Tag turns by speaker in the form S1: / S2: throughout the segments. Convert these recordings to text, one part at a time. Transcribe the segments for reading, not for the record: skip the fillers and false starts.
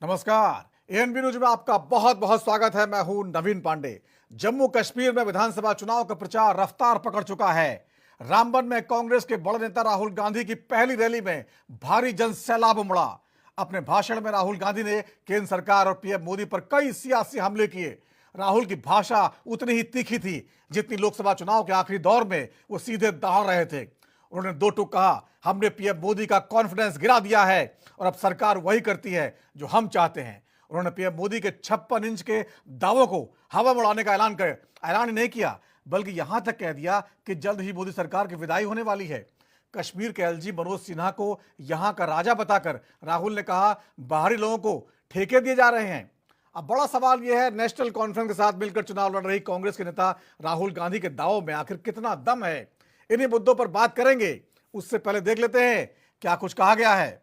S1: नमस्कार। ANB news में आपका बहुत बहुत स्वागत है। मैं हूं नवीन पांडे। जम्मू कश्मीर में विधानसभा चुनाव का प्रचार रफ्तार पकड़ चुका है। रामबन में कांग्रेस के बड़े नेता राहुल गांधी की पहली रैली में भारी जनसैलाब उमड़ा। अपने भाषण में राहुल गांधी ने केंद्र सरकार और पीएम मोदी पर कई सियासी हमले किए। राहुल की भाषा उतनी ही तीखी थी जितनी लोकसभा चुनाव के आखिरी दौर में वो सीधे दहाड़ रहे थे। उन्होंने दो टूक कहा, हमने पीएम मोदी का कॉन्फिडेंस गिरा दिया है और अब सरकार वही करती है जो हम चाहते हैं। उन्होंने पीएम मोदी के 56 इंच के दावों को हवा में उड़ाने का ऐलान नहीं किया, बल्कि यहां तक कह दिया कि जल्द ही मोदी सरकार की विदाई होने वाली है। कश्मीर के एलजी मनोज सिन्हा को यहां का राजा बताकर राहुल ने कहा, बाहरी लोगों को ठेके दिए जा रहे हैं। अब बड़ा सवाल यह है, नेशनल कॉन्फ्रेंस के साथ मिलकर चुनाव लड़ रही कांग्रेस के नेता राहुल गांधी के दावों में आखिर कितना दम है। इन्हीं मुद्दों पर बात करेंगे। उससे पहले देख लेते हैं क्या कुछ कहा गया है।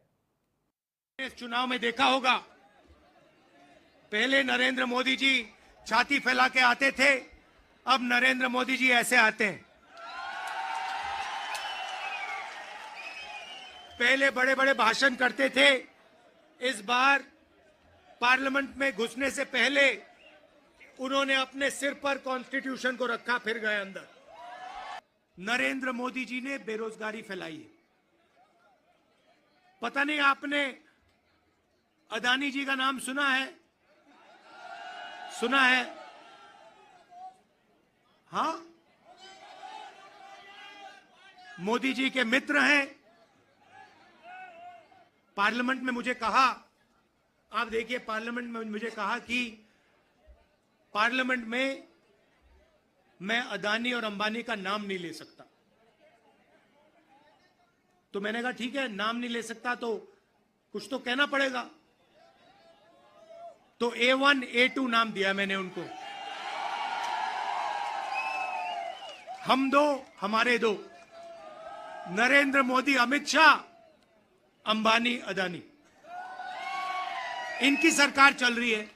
S2: इस चुनाव में देखा होगा, पहले नरेंद्र मोदी जी छाती फैला के आते थे, अब नरेंद्र मोदी जी ऐसे आते हैं। पहले बड़े बड़े भाषण करते थे, इस बार पार्लियामेंट में घुसने से पहले उन्होंने अपने सिर पर कॉन्स्टिट्यूशन को रखा, फिर गए अंदर। नरेंद्र मोदी जी ने बेरोजगारी फैलाई है। पता नहीं आपने अदानी जी का नाम सुना है? सुना है? हाँ, मोदी जी के मित्र हैं। पार्लियामेंट में मुझे कहा, आप देखिए, पार्लियामेंट में मुझे कहा कि पार्लियामेंट में मैं अदानी और अंबानी का नाम नहीं ले सकता। तो मैंने कहा ठीक है, नाम नहीं ले सकता तो कुछ तो कहना पड़ेगा। तो A1 A2 नाम दिया मैंने उनको। हम दो, हमारे दो, नरेंद्र मोदी, अमित शाह, अंबानी, अदानी, इनकी सरकार चल रही है।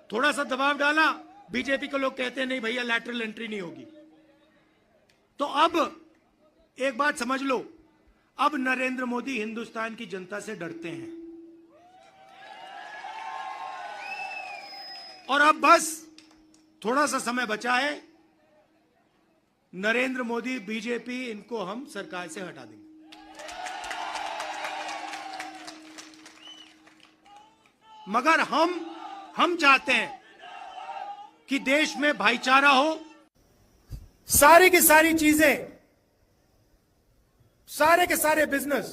S2: थोड़ा सा दबाव डाला, बीजेपी के लोग कहते हैं नहीं भैया लैटरल एंट्री नहीं होगी। तो अब एक बात समझ लो, अब नरेंद्र मोदी हिंदुस्तान की जनता से डरते हैं और अब बस थोड़ा सा समय बचा है। नरेंद्र मोदी, बीजेपी, इनको हम सरकार से हटा देंगे। मगर हम चाहते हैं कि देश में भाईचारा हो। सारी की सारी चीजें, सारे के सारे बिजनेस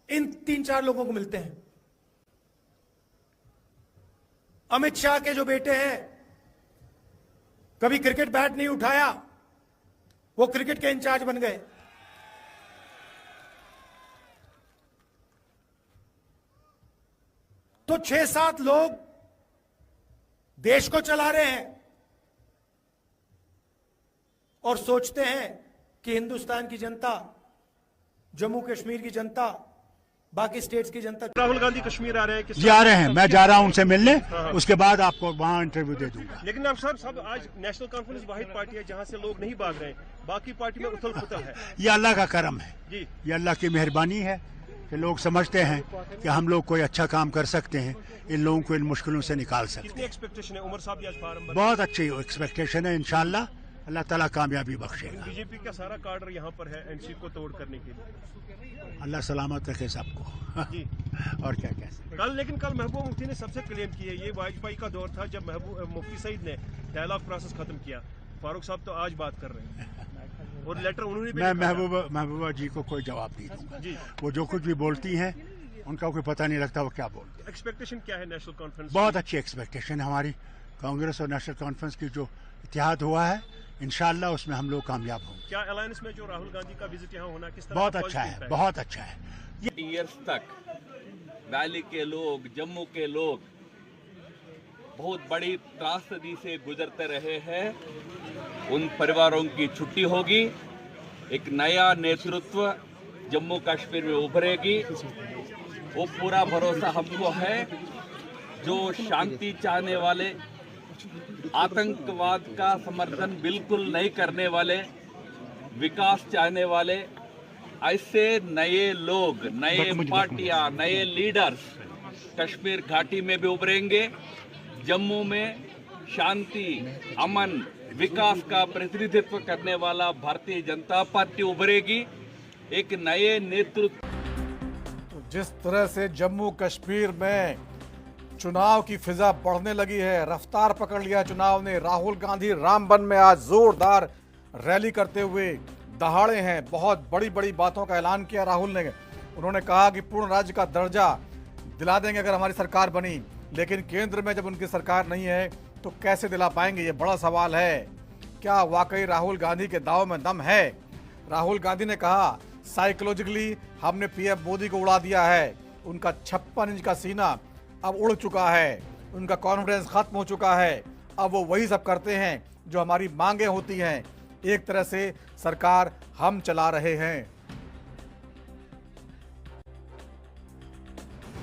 S2: इन 3-4 लोगों को मिलते हैं। अमित शाह के जो बेटे हैं, कभी क्रिकेट बैट नहीं उठाया, वो क्रिकेट के इंचार्ज बन गए। तो 6-7 लोग देश को चला रहे हैं और सोचते हैं कि हिंदुस्तान की जनता, जम्मू कश्मीर की जनता, बाकी स्टेट्स की जनता।
S3: राहुल गांधी कश्मीर आ रहे हैं?
S4: जी आ रहे हैं, मैं जा रहा हूं उनसे मिलने। उसके बाद आपको वहां इंटरव्यू दे दूंगा।
S3: लेकिन अब सर सब आज नेशनल कॉन्फ्रेंस वाहिद पार्टी है जहां से लोग नहीं भाग रहे, बाकी पार्टी में उथल पुथल है।
S4: ये अल्लाह का करम है
S3: जी,
S4: ये अल्लाह की मेहरबानी है कि लोग समझते हैं कि हम लोग कोई अच्छा काम कर सकते हैं, इन लोगों को इन मुश्किलों से निकाल सकते
S3: कितनी
S4: हैं।
S3: एक्सपेक्टेशन है? उमर साहब भी आज फार्म
S4: बहुत अच्छी एक्सपेक्टेशन है। इंशाल्लाह अल्लाह ताला कामयाबी बख्शेगा।
S3: बीजेपी का सारा कार्डर यहाँ पर है एनसी को तोड़ करने के लिए।
S4: अल्लाह सलामत रखे सबको।
S3: जी,
S4: और क्या कह सकते।
S3: लेकिन कल महबूबा मुफ्ती ने सबसे क्लेम किया, ये वाजपेयी का दौर था जब मुफ्ती सईद ने डायलॉग प्रोसेस खत्म किया। फारूक साहब तो आज बात कर रहे हैं और लेटर उन्होंने भी।
S4: मैं महबूबा जी को कोई जवाब नहीं दूंगा जी। वो जो कुछ भी बोलती हैं उनका कोई पता नहीं लगता वो क्या बोलती है।
S3: एक्सपेक्टेशन क्या है नेशनल कॉन्फ्रेंस?
S4: बहुत अच्छी एक्सपेक्टेशन है हमारी। कांग्रेस और नेशनल कॉन्फ्रेंस की जो इत्तेहाद हुआ है, इंशाल्लाह उसमें हम लोग कामयाब होंगे।
S3: क्या अलायंस में जो राहुल गांधी का विजिट यहाँ होना किस तरह?
S4: बहुत अच्छा है, बहुत अच्छा है।
S5: ईयर्स तक वैली के लोग, जम्मू के लोग बहुत बड़ी त्रासदी से गुजरते रहे हैं। उन परिवारों की छुट्टी होगी, एक नया नेतृत्व जम्मू कश्मीर में उभरेगी। वो पूरा भरोसा हमको है। जो शांति चाहने वाले, आतंकवाद का समर्थन बिल्कुल नहीं करने वाले, विकास चाहने वाले, ऐसे नए लोग, नए पार्टियां, नए लीडर्स कश्मीर घाटी में भी उभरेंगे। जम्मू में शांति, अमन, विकास का प्रतिनिधित्व करने वाला भारतीय जनता पार्टी उभरेगी। एक नए नेतृत्व।
S1: तो जिस तरह से जम्मू कश्मीर में चुनाव की फिजा बढ़ने लगी है, रफ्तार पकड़ लिया चुनाव ने। राहुल गांधी रामबन में आज जोरदार रैली करते हुए दहाड़े हैं। बहुत बड़ी बड़ी बातों का ऐलान किया राहुल ने। उन्होंने कहा कि पूर्ण राज्य का दर्जा दिला देंगे अगर हमारी सरकार बनी, लेकिन केंद्र में जब उनकी सरकार नहीं है तो कैसे दिला पाएंगे, ये बड़ा सवाल है। क्या वाकई राहुल गांधी के दाव में दम है? राहुल गांधी ने कहा साइकोलॉजिकली हमने पीएम मोदी को उड़ा दिया है। उनका 56 इंच का सीना अब उड़ चुका है, उनका कॉन्फिडेंस खत्म हो चुका है। अब वो वही सब करते हैं जो हमारी मांगे होती हैं। एक तरह से सरकार हम चला रहे हैं।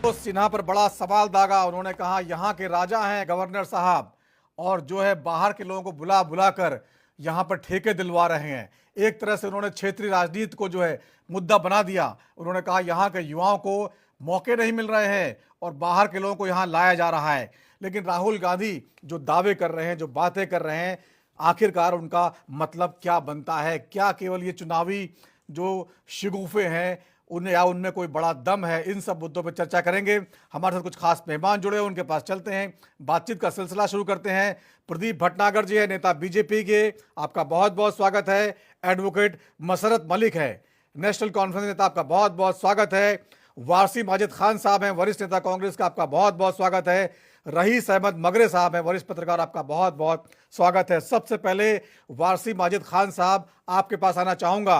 S1: तो सिन्हा पर बड़ा सवाल दागा। उन्होंने कहा यहाँ के राजा हैं गवर्नर साहब, और जो है बाहर के लोगों को बुला बुला कर यहाँ पर ठेके दिलवा रहे हैं। एक तरह से उन्होंने क्षेत्रीय राजनीति को जो है मुद्दा बना दिया। उन्होंने कहा यहाँ के युवाओं को मौके नहीं मिल रहे हैं और बाहर के लोगों को यहाँ लाया जा रहा है। लेकिन राहुल गांधी जो दावे कर रहे हैं, जो बातें कर रहे हैं, आखिरकार उनका मतलब क्या बनता है? क्या केवल ये चुनावी जो शिगुफे हैं उन्हें या उनमें कोई बड़ा दम है? इन सब मुद्दों पर चर्चा करेंगे। हमारे साथ कुछ खास मेहमान जुड़े हैं, उनके पास चलते हैं, बातचीत का सिलसिला शुरू करते हैं। प्रदीप भटनागर जी है, नेता बीजेपी के, आपका बहुत बहुत स्वागत है। एडवोकेट मसरत मलिक है, नेशनल कॉन्फ्रेंस नेता, आपका बहुत बहुत स्वागत है। वारसी माजिद खान साहब हैं, वरिष्ठ नेता कांग्रेस का, आपका बहुत बहुत स्वागत है। रईस अहमद मगरे साहब हैं, वरिष्ठ पत्रकार, आपका बहुत बहुत स्वागत है। सबसे पहले वारसी माजिद खान साहब, आपके पास आना चाहूँगा।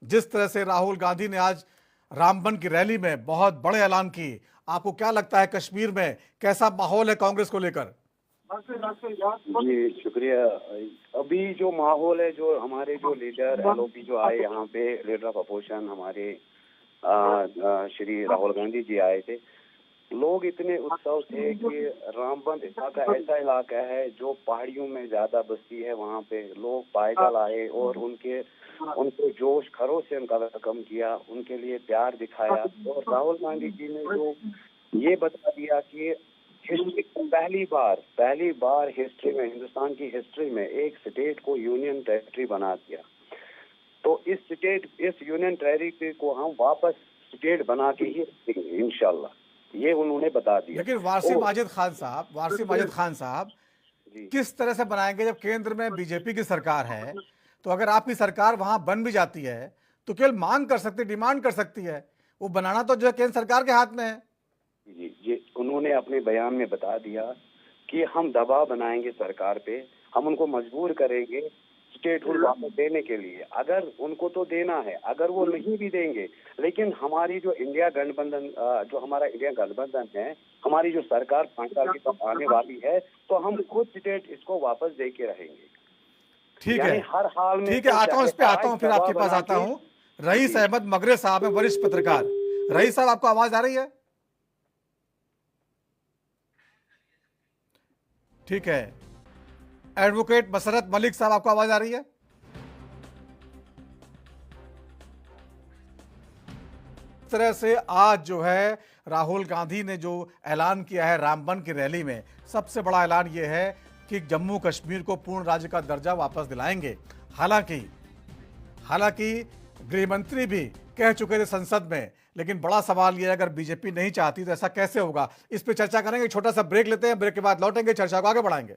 S1: जिस तरह से राहुल गांधी ने आज रामबन की रैली में बहुत बड़े ऐलान किए, आपको क्या लगता है कश्मीर में कैसा माहौल है कांग्रेस को लेकर?
S6: जी शुक्रिया। अभी जो माहौल है, जो हमारे जो लीडर एलओपी जो आए यहाँ पे, लीडर ऑफ अपोजिशन हमारे श्री राहुल गांधी जी आए थे। लोग इतने उत्सव थे कि रामबन इलाका ऐसा इलाका है जो पहाड़ियों में ज्यादा बस्ती है। वहाँ पे लोग पैदल आए और उनको जोश खरोश से उनका वेलकम किया, उनके लिए प्यार दिखाया। और राहुल गांधी जी ने जो ये बता दिया कि हिस्ट्री पहली बार हिस्ट्री में, हिंदुस्तान की हिस्ट्री में एक स्टेट को यूनियन टेरिटरी बना दिया। तो इस यूनियन टेरिटरी को हम वापस स्टेट बना के ही रखेंगे इंशाल्लाह, ये उन्होंने बता दिया।
S1: लेकिन वारसी माजिद खान साहब किस तरह से बनाएंगे जब केंद्र में बीजेपी की सरकार है? तो अगर आपकी सरकार वहां बन भी जाती है तो केवल मांग कर सकती, डिमांड कर सकती है, वो बनाना तो जो है केंद्र सरकार के हाथ में है।
S6: जी उन्होंने अपने बयान में बता दिया कि हम दबाव बनाएंगे सरकार पे, हम उनको मजबूर करेंगे स्टेटहुड वापस देने के लिए। अगर उनको तो देना है, अगर वो नहीं भी देंगे, लेकिन हमारी जो इंडिया गठबंधन, जो हमारा इंडिया गठबंधन है, हमारी जो सरकार 5 साल की तक आने वाली है, तो हम खुद स्टेट इसको वापस दे के रहेंगे।
S1: ठीक है,
S6: हर हाल में।
S1: ठीक है, आता हूँ, इस पे आता हूँ, फिर आपके पास आता हूँ। रईस अहमद मगरे साहब है, वरिष्ठ पत्रकार। रईस साहब, आपको आवाज आ रही है? ठीक है। एडवोकेट मसरत मलिक साहब, आपको आवाज आ रही है? इस तरह से आज जो है राहुल गांधी ने जो ऐलान किया है रामबन की रैली में, सबसे बड़ा ऐलान यह है कि जम्मू कश्मीर को पूर्ण राज्य का दर्जा वापस दिलाएंगे। हालांकि गृह मंत्री भी कह चुके थे संसद में, लेकिन बड़ा सवाल यह है अगर बीजेपी नहीं चाहती तो ऐसा कैसे होगा? इस पे चर्चा करेंगे। छोटा सा ब्रेक लेते हैं, ब्रेक के बाद लौटेंगे, चर्चा को आगे बढ़ाएंगे।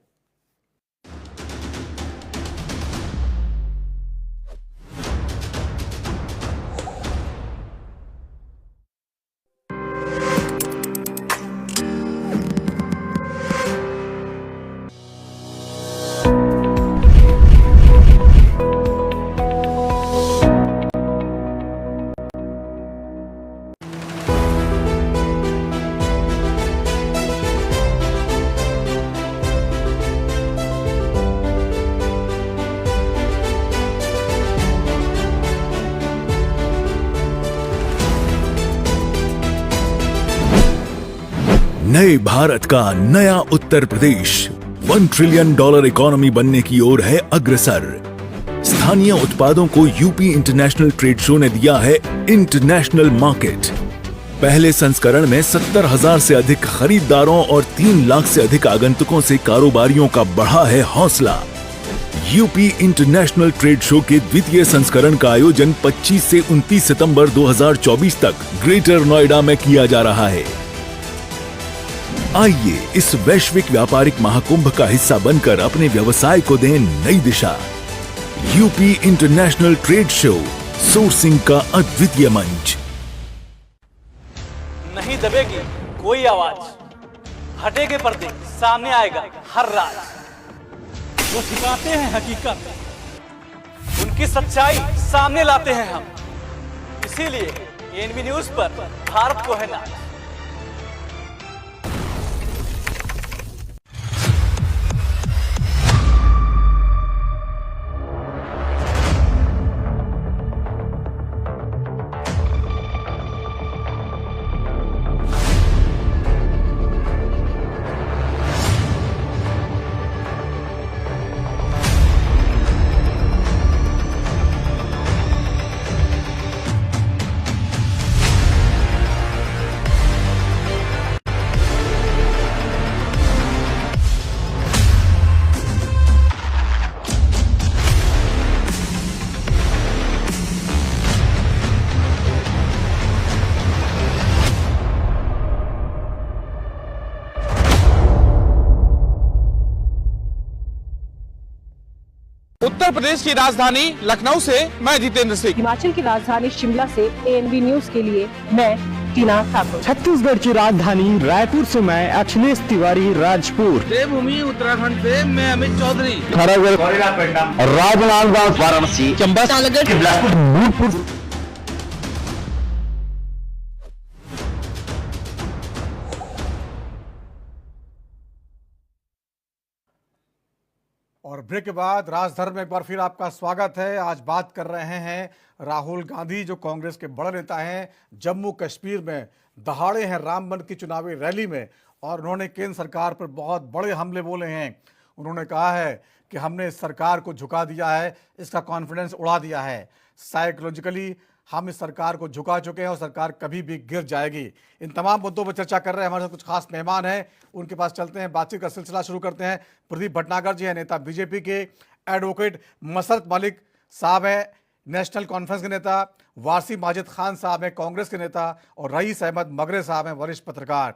S7: नए भारत का नया उत्तर प्रदेश $1 ट्रिलियन इकोनॉमी बनने की ओर है अग्रसर। स्थानीय उत्पादों को यूपी इंटरनेशनल ट्रेड शो ने दिया है इंटरनेशनल मार्केट। पहले संस्करण में 70,000 से अधिक खरीदारों और 3 लाख से अधिक आगंतुकों से कारोबारियों का बढ़ा है हौसला। यूपी इंटरनेशनल ट्रेड शो के द्वितीय संस्करण का आयोजन 25 से 29 सितंबर 2024 तक ग्रेटर नोएडा में किया जा रहा है। आइए इस वैश्विक व्यापारिक महाकुंभ का हिस्सा बनकर अपने व्यवसाय को दें नई दिशा। UP international trade show, sourcing का अद्वितीय मंच।
S8: नहीं दबेगी कोई आवाज, हटेगे पर्दे, सामने आएगा हर राज। वो छिपाते हैं हकीकत, उनकी सच्चाई सामने लाते हैं हम। इसीलिए एएनबी न्यूज पर भारत को है नाज।
S9: उत्तर प्रदेश की राजधानी लखनऊ से मैं जितेंद्र सिंह।
S10: हिमाचल की राजधानी शिमला से एएनबी न्यूज के लिए मैं टीना ठाकुर।
S11: छत्तीसगढ़ की राजधानी रायपुर से मैं अखिलेश तिवारी राजपुर।
S9: देवभूमि उत्तराखंड से मैं अमित चौधरी।
S11: राजनांदगांव, वाराणसी, चंबा, बिलासपुर।
S1: और ब्रेक के बाद राजधर में एक बार फिर आपका स्वागत है। आज बात कर रहे हैं राहुल गांधी, जो कांग्रेस के बड़े नेता हैं, जम्मू कश्मीर में दहाड़े हैं रामबन की चुनावी रैली में, और उन्होंने केंद्र सरकार पर बहुत बड़े हमले बोले हैं। उन्होंने कहा है कि हमने इस सरकार को झुका दिया है, इसका कॉन्फिडेंस उड़ा दिया है। साइकोलॉजिकली हम इस सरकार को झुका चुके हैं और सरकार कभी भी गिर जाएगी। इन तमाम मुद्दों पर चर्चा कर रहे हैं हमारे साथ कुछ खास मेहमान हैं, उनके पास चलते हैं, बातचीत का सिलसिला शुरू करते हैं। प्रदीप भटनागर जी हैं, नेता बीजेपी के। एडवोकेट मसरत मलिक साहब हैं, नेशनल कॉन्फ्रेंस के नेता। वासी माजिद खान साहब हैं, कांग्रेस के नेता। और रईस अहमद मगरे साहब हैं, वरिष्ठ पत्रकार।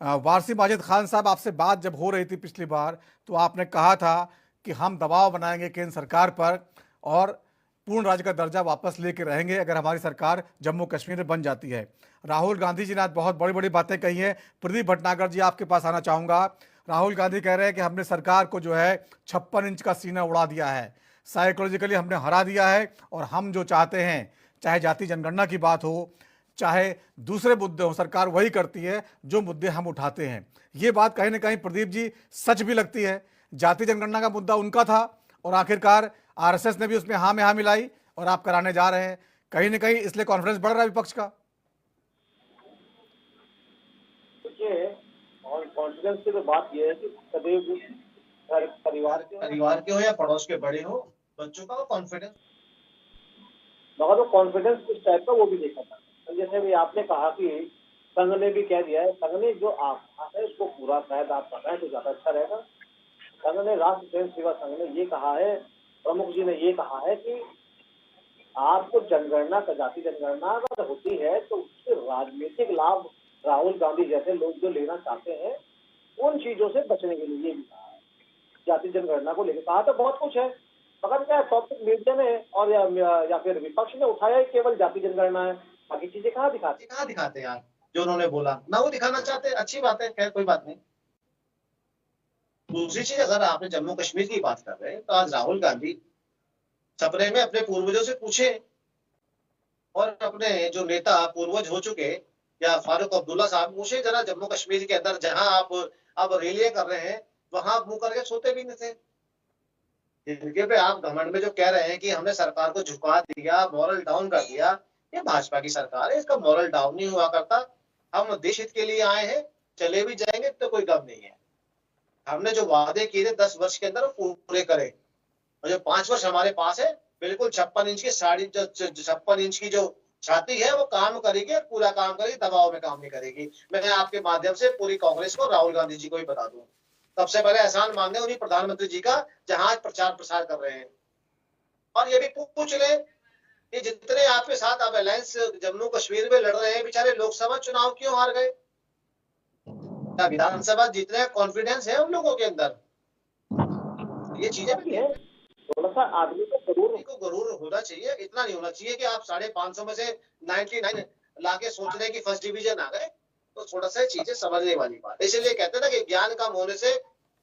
S1: वासी माजिद खान साहब, आपसे बात जब हो रही थी पिछली बार, तो आपने कहा था कि हम दबाव बनाएंगे केंद्र सरकार पर और पूर्ण राज्य का दर्जा वापस लेके रहेंगे अगर हमारी सरकार जम्मू कश्मीर में बन जाती है। राहुल गांधी जी ने आज बहुत बड़ी बड़ी बातें कही हैं। प्रदीप भटनागर जी, आपके पास आना चाहूँगा। राहुल गांधी कह रहे हैं कि हमने सरकार को जो है 56 इंच का सीना उड़ा दिया है, साइकोलॉजिकली हमने हरा दिया है, और हम जो चाहते हैं, चाहे जाति जनगणना की बात हो, चाहे दूसरे मुद्दे हो, सरकार वही करती है जो मुद्दे हम उठाते हैं। ये बात कहीं ना कहीं प्रदीप जी सच भी लगती है। जाति जनगणना का मुद्दा उनका था और आखिरकार आरएसएस ने भी उसमें हाँ में हाँ मिलाई और आप कराने जा रहे हैं। कहीं ना कहीं इसलिए कॉन्फिडेंस बढ़ रहा है विपक्ष का।
S12: देखिए, और कॉन्फिडेंस की तो बात यह है कि सदैव परिवार के हो या पड़ोस के बड़े हो, बच्चों का कॉन्फिडेंस, मगर वो कॉन्फिडेंस किस टाइप का वो भी देखा था। जैसे भी आपने कहा कि संघ ने भी कह दिया है, संघ ने जो आप है उसको पूरा शायद आप कर रहे हैं तो ज्यादा अच्छा रहेगा। संघ ने, राष्ट्र स्वयं सेवा संघ ने ये कहा है, प्रमुख जी ने ये कहा है कि आपको जनगणना, जाति जनगणना अगर होती है तो उससे राजनीतिक लाभ राहुल गांधी जैसे लोग जो लेना चाहते हैं, उन चीजों से बचने के लिए ये भी कहा है। जाति जनगणना को लेकर कहा तो बहुत कुछ है, मगर क्या टॉपिक मीडिया में और या फिर विपक्ष ने उठाया केवल जाति जनगणना है, बाकी चीजें कहाँ दिखाते यार। जो उन्होंने बोला ना वो दिखाना चाहते, अच्छी बात है, खैर कोई बात नहीं। दूसरी चीज, अगर आपने जम्मू कश्मीर की बात कर रहे हैं तो आज राहुल गांधी सपने में अपने पूर्वजों से पूछे, और अपने जो नेता पूर्वज हो चुके या फारूक अब्दुल्ला साहब पूछे जरा, जम्मू कश्मीर के अंदर जहां आप रैलियां कर रहे हैं वहां आप मुंह करके सोते भी नहीं थे। इनके पे आप घमंड में जो कह रहे हैं कि हमने सरकार को झुका दिया, मॉरल डाउन कर दिया, ये भाजपा की सरकार है, इसका मॉरल डाउन नहीं हुआ करता। हम देश हित के लिए आए हैं, चले भी जाएंगे तो कोई गम नहीं है। हमने जो वादे किए थे 10 वर्ष के अंदर वो पूरे करें, और जो 5 वर्ष हमारे पास है, बिल्कुल 56 इंच की 56 इंच की जो चाहती है वो काम करेगी, पूरा काम करेगी, दबाव में काम नहीं करेगी। मैं आपके माध्यम से पूरी कांग्रेस को, राहुल गांधी जी को भी बता दूं, सबसे पहले एहसान मानने उन्हीं प्रधानमंत्री जी का जहां प्रचार प्रसार कर रहे हैं। और ये भी पूछ ले कि जितने आपके साथ अब अलायंस जम्मू कश्मीर में लड़ रहे हैं, बेचारे लोकसभा चुनाव क्यों हार गए? क्या विधानसभा जीतने का कॉन्फिडेंस है उन लोगों के अंदर? ये चीजें भी है। थोड़ा सा आदमी को गरूर होना चाहिए, इतना नहीं होना चाहिए कि आप 550 में से 99 लाके सोच रहे हैं कि फर्स्ट डिवीजन आ गए। तो थोड़ा सा चीजें समझने वाली बात, इसलिए कहते हैं ना कि ज्ञान कम होने से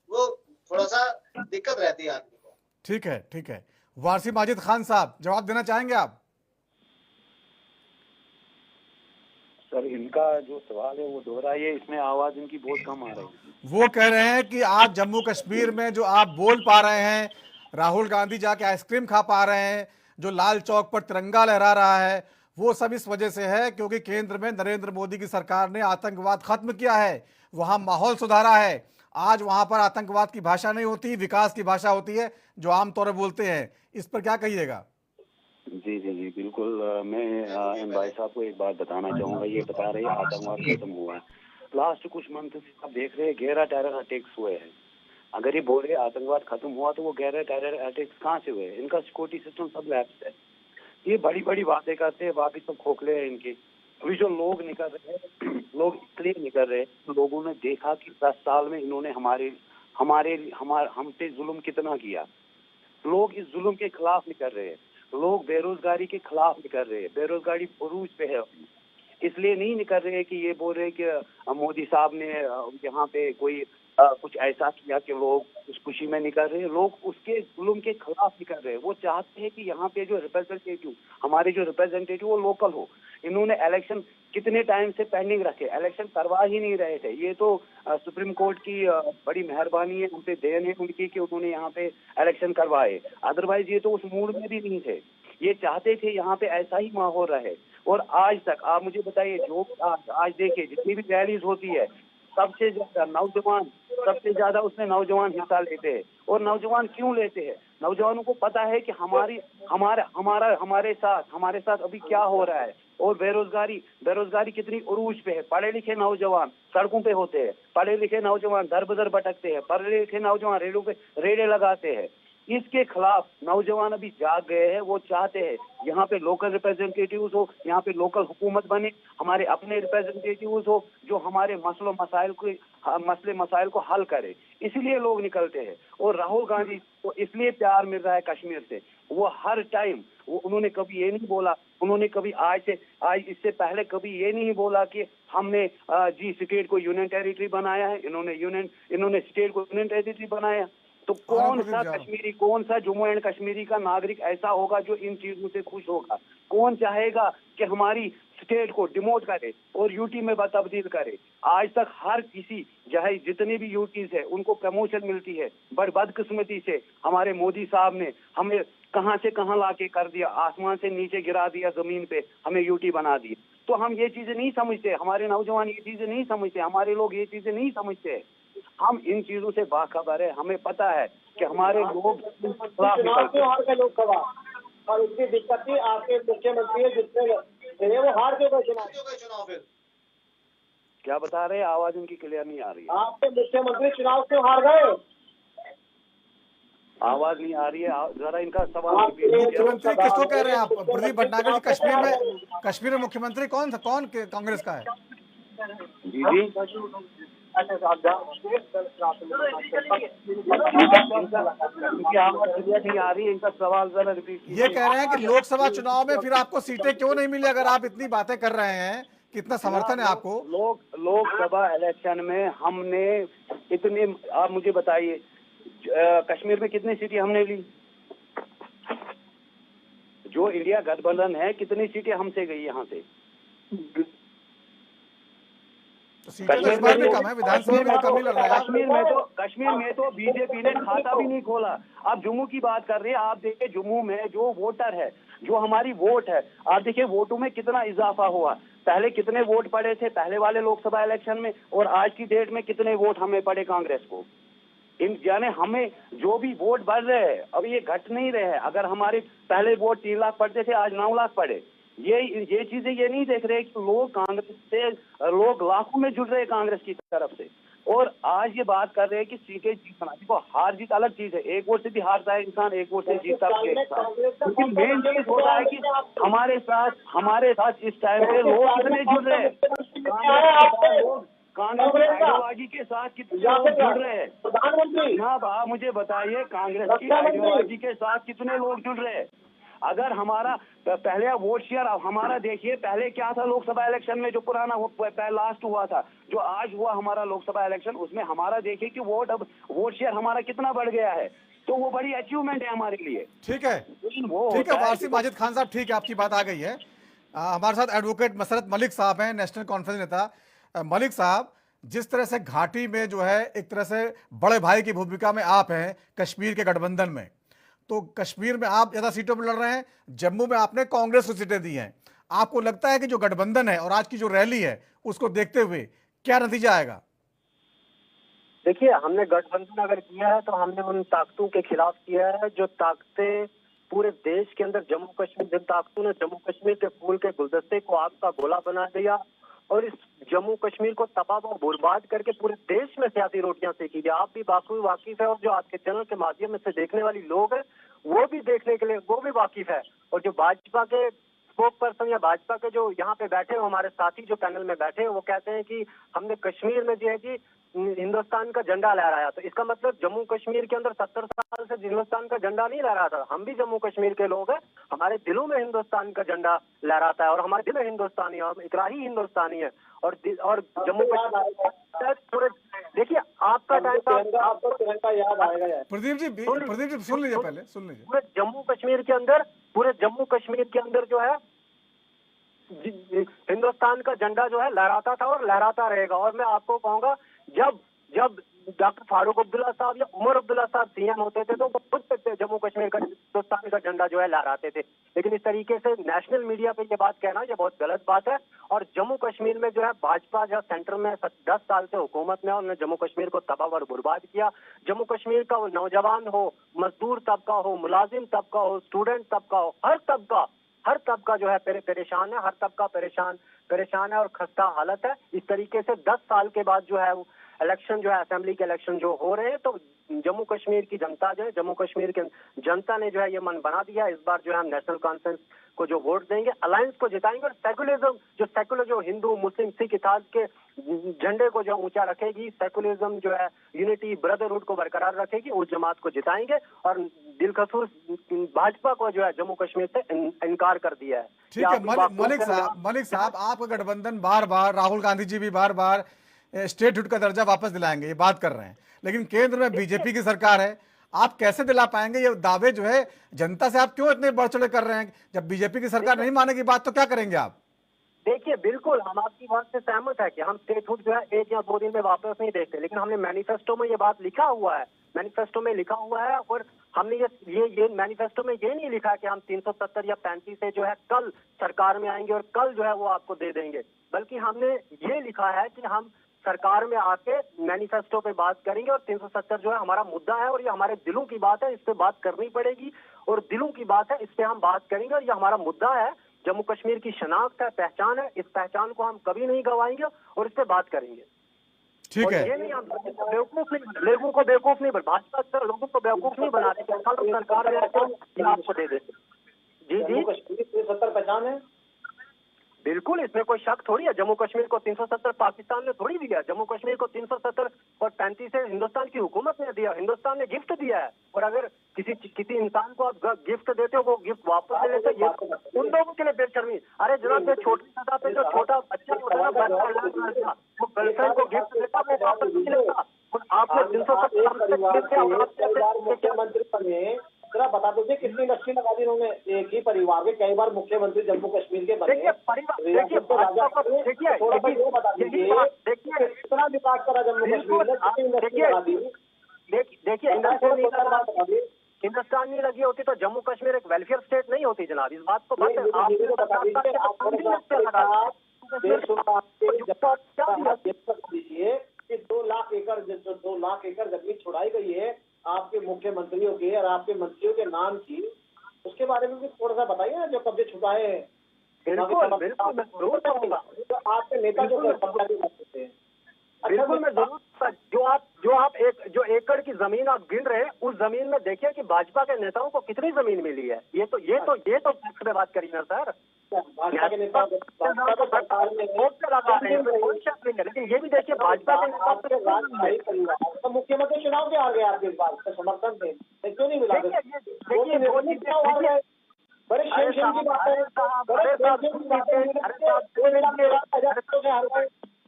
S12: वो थोड़ा सा दिक्कत रहती है आदमी को।
S1: ठीक है, ठीक है। वारसी माजिद खान साहब, जवाब देना चाहेंगे आप?
S6: सर, इनका जो सवाल है वो दोहराइए, इसमें आवाज इनकी बहुत कम आ रही है।
S1: वो कह रहे हैं कि आज जम्मू कश्मीर में जो आप बोल पा रहे हैं, राहुल गांधी जाके आइसक्रीम खा पा रहे हैं, जो लाल चौक पर तिरंगा लहरा रहा है, वो सब इस वजह से है क्योंकि केंद्र में नरेंद्र मोदी की सरकार ने आतंकवाद खत्म किया है, वहां माहौल सुधारा है। आज वहां पर आतंकवाद की भाषा नहीं होती, विकास की भाषा होती है जो आमतौर पर बोलते हैं। इस पर क्या कहिएगा?
S6: जी जी जी बिल्कुल। मैं एम भाई साहब को एक बात बताना चाहूंगा। ये बता रहे हैं आतंकवाद खत्म हुआ है। लास्ट कुछ मंथ से आप देख रहे हैं 11 टेरर अटैक्स हुए हैं। अगर ये बोल रहे आतंकवाद खत्म हुआ तो वो 11 टेरर अटैक्स कहाँ से हुए? इनका सिक्योरिटी सिस्टम सब लैप्स है। ये बड़ी बड़ी बातें करते हैं, बाकी सब खोखले हैं इनके। अभी जो लोग निकल रहे हैं, लोग इसलिए निकल रहे हैं, लोगों ने देखा कि 10 साल में इन्होंने हमसे जुल्म कितना किया। लोग इस जुल्म के खिलाफ निकल रहे हैं, लोग बेरोजगारी के खिलाफ निकल रहे हैं। बेरोजगारी उरूज पे है, इसलिए नहीं निकल रहे कि ये बोल रहे कि मोदी साहब ने यहाँ पे कोई कुछ ऐसा किया कि लोग उस खुशी में निकल रहे हैं। लोग उसके जुल्म के खिलाफ निकल रहे हैं। वो चाहते हैं कि यहाँ पे जो रिप्रेजेंटेटिव, हमारे जो रिप्रेजेंटेटिव वो लोकल हो। इन्होंने इलेक्शन कितने टाइम से पेंडिंग रखे, इलेक्शन करवा ही नहीं रहे थे। ये तो सुप्रीम कोर्ट की बड़ी मेहरबानी है, उन पे देन है उनकी कि उन्होंने यहाँ पे इलेक्शन करवाए। अदरवाइज ये तो उस मूड में भी नहीं थे। ये चाहते थे यहाँ पे ऐसा ही माहौल रहे। और आज तक आप मुझे बताइए, जो आज देखिए जितनी भी रैलीज होती है, सबसे ज्यादा नौजवान, सबसे ज्यादा उसमें नौजवान हिस्सा लेते हैं। और नौजवान क्यों लेते हैं? नौजवानों को पता है कि हमारे साथ अभी क्या हो रहा है। और बेरोजगारी कितनी उरूज पे है। पढ़े लिखे नौजवान सड़कों पे होते हैं, पढ़े लिखे नौजवान दर बदर भटकते हैं, पढ़े लिखे नौजवान रेलों पे रेड़े लगाते हैं। इसके खिलाफ नौजवान अभी जाग गए हैं। वो चाहते हैं यहाँ पे लोकल रिप्रेजेंटेटिव्स हो, यहाँ पे लोकल हुकूमत बने, हमारे अपने रिप्रेजेंटेटिव्स हो जो हमारे मसले मसाइल को हल करे। इसलिए लोग निकलते हैं। और राहुल गांधी को इसलिए प्यार मिल रहा है कश्मीर से। वो हर टाइम उन्होंने कभी ये नहीं बोला, उन्होंने कभी आज इससे पहले कभी ये नहीं बोला कि हमने स्टेट को यूनियन टेरिटरी बनाया है। इन्होंने स्टेट को यूनियन टेरिटरी बनाया। तो कौन सा कश्मीरी, कौन सा जम्मू एंड कश्मीरी का नागरिक ऐसा होगा जो इन चीजों से खुश होगा? कौन चाहेगा कि हमारी स्टेट को डिमोट करे और यूटी में तब्दील करे? आज तक हर किसी, चाहे जितने भी यूटीज है, उनको प्रमोशन मिलती है। बदकिस्मती से हमारे मोदी साहब ने हमें कहां से कहां लाके कर दिया, आसमान से नीचे गिरा दिया, जमीन पे हमें यूटी बना दी। तो हम ये चीजें नहीं समझते, हमारे नौजवान ये चीजें नहीं समझते, हमारे लोग ये चीजें नहीं समझते। हम इन चीजों से बाखबर है। हमें पता है कि हमारे लोग
S12: लोकसभा और उसकी दिक्कत थी, आपके मुख्यमंत्री जितने वो हार क्यों गए चुनाव? फिर
S6: क्या बता रहे हैं? आवाज उनकी क्लियर नहीं आ रही है।
S12: आपके मुख्यमंत्री चुनाव क्यों हार गए?
S6: आवाज नहीं आ रही है, जरा इनका सवाल।
S1: मुख्यमंत्री किसको कह रहे हैं आप? प्रदीप भटनागर जी कश्मीर में मुख्यमंत्री कौन कांग्रेस का है?
S6: जी जी नहीं आ रही है, इनका सवाल जरा रिपीट।
S1: ये कह रहे हैं कि लोकसभा चुनाव में फिर आपको सीटें क्यों नहीं मिली? अगर आप इतनी बातें कर रहे हैं, कितना समर्थन है आपको?
S6: लोकसभा इलेक्शन में हमने इतने, आप मुझे बताइए कश्मीर में कितनी सीटें हमने ली? जो इंडिया गठबंधन है, कितनी सीटें हमसे गई यहाँ से?
S1: कश्मीर में कम है, विधानसभा में कम ही लग रहा है।
S6: कश्मीर में तो बीजेपी ने खाता भी नहीं खोला। आप जम्मू की बात कर रहे हैं, आप देखिए जम्मू में जो वोटर है, जो हमारी वोट है, आप देखिए वोटों में कितना इजाफा हुआ। पहले कितने वोट पड़े थे पहले वाले लोकसभा इलेक्शन में, और आज की डेट में कितने वोट हमें पड़े कांग्रेस को? यानी हमें जो भी वोट बढ़ रहे हैं, अब ये घट नहीं रहे हैं। अगर हमारे पहले वोट 3 लाख पड़ते थे, आज 9 लाख पड़े। ये चीजें ये नहीं देख रहे कि लोग कांग्रेस से, लोग लाखों में जुड़ रहे हैं कांग्रेस की तरफ से, और आज ये बात कर रहे हैं कि सीटें जीत बनाने को। हार जीत अलग चीज है, एक वोट से भी हारता है इंसान, एक वोट से जीतता है इंसान, लेकिन मेन चीज होता है कि हमारे साथ इस टाइम पे लोग कितने जुड़ रहे हैं, कांग्रेस आइडियोलॉजी के साथ कितने लोग जुड़ रहे हैं। प्रधानमंत्री जनाब आप मुझे बताइए, कांग्रेस की आइडियोलॉजी के साथ कितने लोग जुड़ रहे हैं। अगर हमारा पहले वोट शेयर हमारा देखिए, पहले क्या था लोकसभा इलेक्शन में, जो पुराना लास्ट हुआ था, जो आज हुआ हमारा लोकसभा इलेक्शन, उसमें हमारा देखिए कि वोट शेयर हमारा कितना बढ़ गया है, तो वो बड़ी अचीवमेंट है हमारे लिए।
S1: ठीक है, ठीक है वारसी माजिद खान साहब, ठीक है, आपकी बात आ गई है। हमारे साथ एडवोकेट मसरत मलिक साहब हैं, नेशनल कॉन्फ्रेंस नेता। मलिक साहब, जिस तरह से घाटी में जो है एक तरह से बड़े भाई की भूमिका में आप हैं कश्मीर के गठबंधन में, तो कश्मीर में आप ज्यादा सीटों पर लड़ रहे हैं, जम्मू में आपने कांग्रेस को सीटें दी हैं। आपको लगता है कि जो गठबंधन है और आज की जो रैली है उसको देखते हुए क्या नतीजा आएगा?
S12: देखिए, हमने गठबंधन अगर किया है तो हमने उन ताकतों के खिलाफ किया है जो ताकतें पूरे देश के अंदर, जम्मू कश्मीर, जिन ताकतों ने जम्मू कश्मीर के फूल के गुलदस्ते को आग का गोला बना दिया और इस जम्मू कश्मीर को तबाह व बर्बाद करके पूरे देश में सियासी रोटियां सेकी गई। आप भी वाकिफ है और जो आपके चैनल के माध्यम से देखने वाली लोग हैं वो भी देखने के लिए वो भी वाकिफ है। और जो भाजपा के स्पोक पर्सन या भाजपा के जो यहाँ पे बैठे हो हमारे साथी जो पैनल में बैठे हैं, वो कहते हैं कि हमने कश्मीर में जो है कि हिंदुस्तान का झंडा लहराया, तो इसका मतलब जम्मू कश्मीर के अंदर 70 साल से हिंदुस्तान का झंडा नहीं लहरा था। हम भी जम्मू कश्मीर के लोग हैं, हमारे दिलों में हिंदुस्तान का झंडा लहराता है और हमारे दिल में हिंदुस्तानी है, हम इकरारी हिंदुस्तानी है। और जम्मू कश्मीर, देखिए आपका टाइम आपको तिरंगा याद आएगा।
S1: प्रदीप जी सुन लीजिए, पहले सुन लीजिए।
S12: पूरे जम्मू कश्मीर के अंदर जो है हिंदुस्तान का झंडा जो है लहराता था और लहराता रहेगा। और मैं आपको कहूंगा, जब डॉक्टर फारूक अब्दुल्ला साहब या उमर अब्दुल्ला साहब सीएम होते थे तो वो खुद जम्मू कश्मीर का, हिंदुस्तान का झंडा जो है लहराते थे। लेकिन इस तरीके से नेशनल मीडिया पे ये बात कहना ये बहुत गलत बात है। और जम्मू कश्मीर में जो है भाजपा जो सेंटर में 10 साल से हुकूमत में है, उन्होंने जम्मू कश्मीर को तबाह और बर्बाद किया। जम्मू कश्मीर का वो नौजवान हो, मजदूर तबका हो, मुलाजिम तबका हो, स्टूडेंट तबका हो, हर तबका जो है परेशान है, हर तबका परेशान है और खस्ता हालत है। इस तरीके से 10 साल के बाद जो है इलेक्शन जो है, असेंबली के इलेक्शन जो हो रहे हैं, तो जम्मू कश्मीर की जनता जो है, जम्मू कश्मीर के जनता ने जो है ये मन बना दिया, इस बार जो है हम नेशनल कॉन्फ्रेंस को जो वोट देंगे, अलायंस को जिताएंगे और सेकुलरिज्म जो हिंदू मुस्लिम सिख इसाई के झंडे को जो ऊंचा रखेगी, सेकुलरिज्म जो है यूनिटी ब्रदरहुड को बरकरार रखेगी, उस जमात को जिताएंगे। और दिलखसूर भाजपा को जो है जम्मू कश्मीर से इनकार कर दिया है।
S1: ठीक है मलिक साहब, आपका गठबंधन बार बार, राहुल गांधी जी भी बार बार स्टेटहुड का दर्जा वापस दिलाएंगे, ये बात कर रहे हैं, लेकिन केंद्र में बीजेपी की सरकार है, आप कैसे दिला पाएंगे? ये दावे जो है जनता से आप क्यों इतने बढ़ चढ़े कर रहे हैं? जब बीजेपी की सरकार नहीं मानेगी बात तो क्या करेंगे आप?
S12: देखिए, बिल्कुल हम आपकी बात से सहमत है कि हम स्टेटहुड जो है 1 या 2 दिन में वापस नहीं देखते, लेकिन हमने मैनिफेस्टो में ये बात लिखा हुआ है, मैनिफेस्टो में लिखा हुआ है। और हमने ये मैनिफेस्टो में ये नहीं लिखा कि हम 370 या 35 से जो है कल सरकार में आएंगे और कल जो है वो आपको दे देंगे, बल्कि हमने ये लिखा है कि हम सरकार में आके मैनिफेस्टो पे बात करेंगे और 370 जो है हमारा मुद्दा है और ये हमारे दिलों की बात है, इस पे बात करनी पड़ेगी और दिलों की बात है, इस पे हम बात करेंगे और ये हमारा मुद्दा है, जम्मू कश्मीर की शनाख्त है, पहचान है, इस पहचान को हम कभी नहीं गवाएंगे और इस पे बात करेंगे।
S1: ठीक है,
S12: ये नहीं, हम लोगों को बेवकूफ नहीं, भाजपा लोगों को बेवकूफ नहीं बना रहे, सरकार में आपको दे देंगे। जी 370 पहचान है, बिल्कुल, इसमें कोई शक थोड़ी है। जम्मू कश्मीर को 370 पाकिस्तान ने थोड़ी दिया, जम्मू कश्मीर को 370 और 35 से हिंदुस्तान की हुकूमत ने दिया, हिंदुस्तान ने गिफ्ट दिया है। और अगर किसी इंसान को आप गिफ्ट देते हो, वो गिफ्ट वापस ले लेते, ये उन लोगों के लिए बेशर्मी। अरे जनाब, ये छोटी सतह पे जो छोटा बच्चा होता है ना, वो गर्लफ्रेंड को गिफ्ट देता, वो वापस नहीं लेता। आपने 370 मुख्यमंत्री बने, जरा बता दीजिए कितनी इंडस्ट्री लगा दी उन्होंने, एक ही परिवार के कई बार मुख्यमंत्री जम्मू कश्मीर के बने। देखिए कितना विकास करा जम्मू कश्मीर में, देखिए हिंदुस्तान नहीं लगी होती तो जम्मू कश्मीर एक वेलफेयर स्टेट नहीं होती जनाब, इस बात को दीजिए कि 2 लाख एकड़ जमीन छुड़ाई गई है आपके मुख्यमंत्रियों के और आपके मंत्रियों के नाम की, उसके बारे में भी थोड़ा सा बताइए ना, जो कब्जे छुपाए हैं। बिल्कुल बिल्कुल मैं जरूर करूंगा। तो आपके नेता जो करते हैं, बिल्कुल मैं जरूर, जो आप जो एकड़ की जमीन आप गिन रहे हैं, उस जमीन में देखिए कि भाजपा के नेताओं को कितनी जमीन मिली है। ये तो फैक्ट पे बात करिए ना सर। भाजपा के नेता सरकार में लगा रहे हैं, कोई शक नहीं है, लेकिन ये भी देखिए भाजपा के नेता तो मुख्यमंत्री चुनाव के आ गए, आपके इस बात का समर्थन थे, क्यों नहीं मिला? देखिए बड़े शेम की बात है,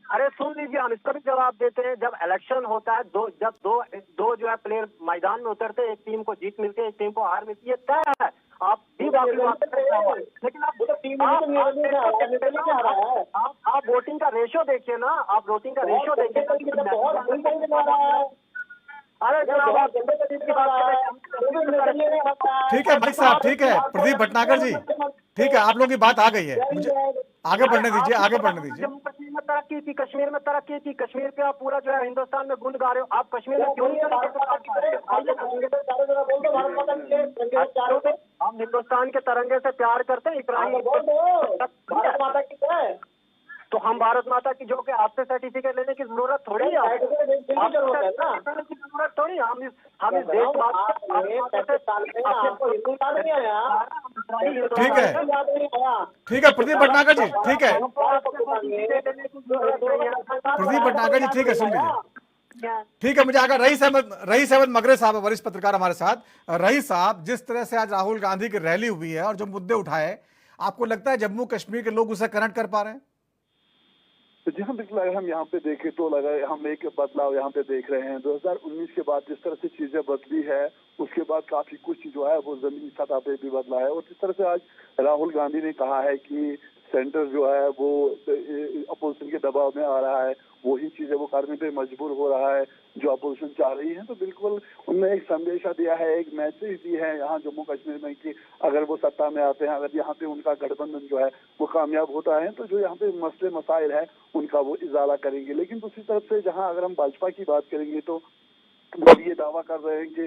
S12: अरे सुन लीजिए, हम इसका भी जवाब देते हैं। जब इलेक्शन होता है, जब दो जो है प्लेयर मैदान में उतरते हैं, एक टीम को जीत मिलती है, एक टीम को हार मिलती है, तय है। आप भी लेकिन आप वोटिंग का रेशियो देखिए ना, आप वोटिंग का रेशियो देखिए। अरे
S1: ठीक है भाई साहब, ठीक है प्रदीप भटनागर जी, ठीक है, आप लोगों की बात आ गई है, मुझे आगे बढ़ने दीजिए, आगे बढ़ने दीजिए।
S12: जम्मू कश्मीर में तरक्की की, कश्मीर में तरक्की की, कश्मीर पे आप पूरा जो है हिंदुस्तान में गुण गा रहे हो, आप कश्मीर में क्यों नहीं? हम हिंदुस्तान के तिरंगे से प्यार करते हैं, भारत माता की है, तो हम भारत माता की जो कि आपसे सर्टिफिकेट लेने की जरूरत थोड़ी है, जरूरत थोड़ी। हम इस देश
S1: ठीक है प्रदीप भटनागर जी, ठीक है प्रदीप भटनागर जी, ठीक है, सुन लीजिए, ठीक है। मुझे अगर रईस अहमद मगरे साहब, वरिष्ठ पत्रकार हमारे साथ। रईस साहब, जिस तरह से आज राहुल गांधी की रैली हुई है और जो मुद्दे उठाए, आपको लगता है जम्मू कश्मीर के लोग उसे कनेक्ट कर पा रहे हैं?
S13: जी हाँ, बिल्कुल। अगर हम यहाँ पे देखें तो लगा हम एक बदलाव यहाँ पे देख रहे हैं। 2019 के बाद जिस तरह से चीजें बदली है, उसके बाद काफी कुछ जो है वो जमीनी सतह पे भी बदला है। और जिस तरह से आज राहुल गांधी ने कहा है कि सेंटर जो है वो अपोजिशन के दबाव में आ रहा है, वही चीजें वो करने पे मजबूर हो रहा है जो अपोजिशन चाह रही है। तो बिल्कुल उन्होंने एक संदेशा दिया है, एक मैसेज दी है यहाँ जम्मू कश्मीर में कि अगर वो सत्ता में आते हैं, अगर यहाँ पे उनका गठबंधन जो है वो कामयाब होता है, तो जो यहाँ पे मसले मसाइल है उनका वो इजाला करेंगे। लेकिन दूसरी तरफ से जहाँ अगर हम भाजपा की बात करेंगे तो वो ये दावा कर रहे हैं कि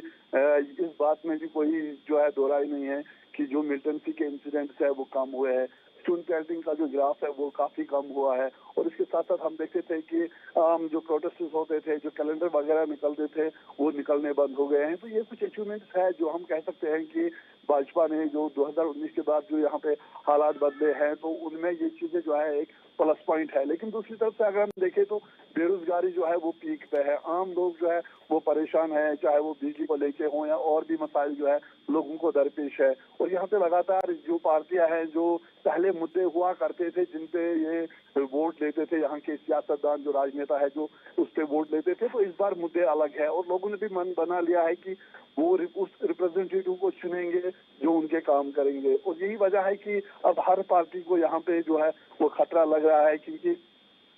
S13: इस बात में भी कोई जो है दोहराई नहीं है कि जो मिलिटेंसी के इंसिडेंट्स है वो कम हुए हैं, स्टोन पेल्टिंग का जो ग्राफ है वो काफी कम हुआ है। और इसके साथ साथ हम देखते थे कि जो प्रोटेस्ट होते थे, जो कैलेंडर वगैरह निकलते थे, वो निकलने बंद हो गए हैं। तो ये कुछ अचीवमेंट्स है जो हम कह सकते हैं कि भाजपा ने जो 2019 के बाद जो यहाँ पे हालात बदले हैं, तो उनमें ये चीजें जो है एक प्लस पॉइंट है। लेकिन दूसरी तरफ से अगर हम देखें तो बेरोजगारी जो है वो पीक पे है, आम लोग जो है वो परेशान है, चाहे वो बिजली को लेके हो या और भी मसाइल जो है लोगों को दरपेश है। और यहाँ पे लगातार जो पार्टियां हैं जो पहले मुद्दे हुआ करते थे, जिन पे ये वोट लेते थे, यहाँ के सियासतदान जो राजनेता है जो उस पे वोट लेते थे, तो इस बार मुद्दे अलग है और लोगों ने भी मन बना लिया है कि वो उस रिप्रेजेंटेटिव को चुनेंगे जो उनके काम करेंगे। और यही वजह है कि अब हर पार्टी को यहाँ पे जो है वो खतरा लग रहा है, क्योंकि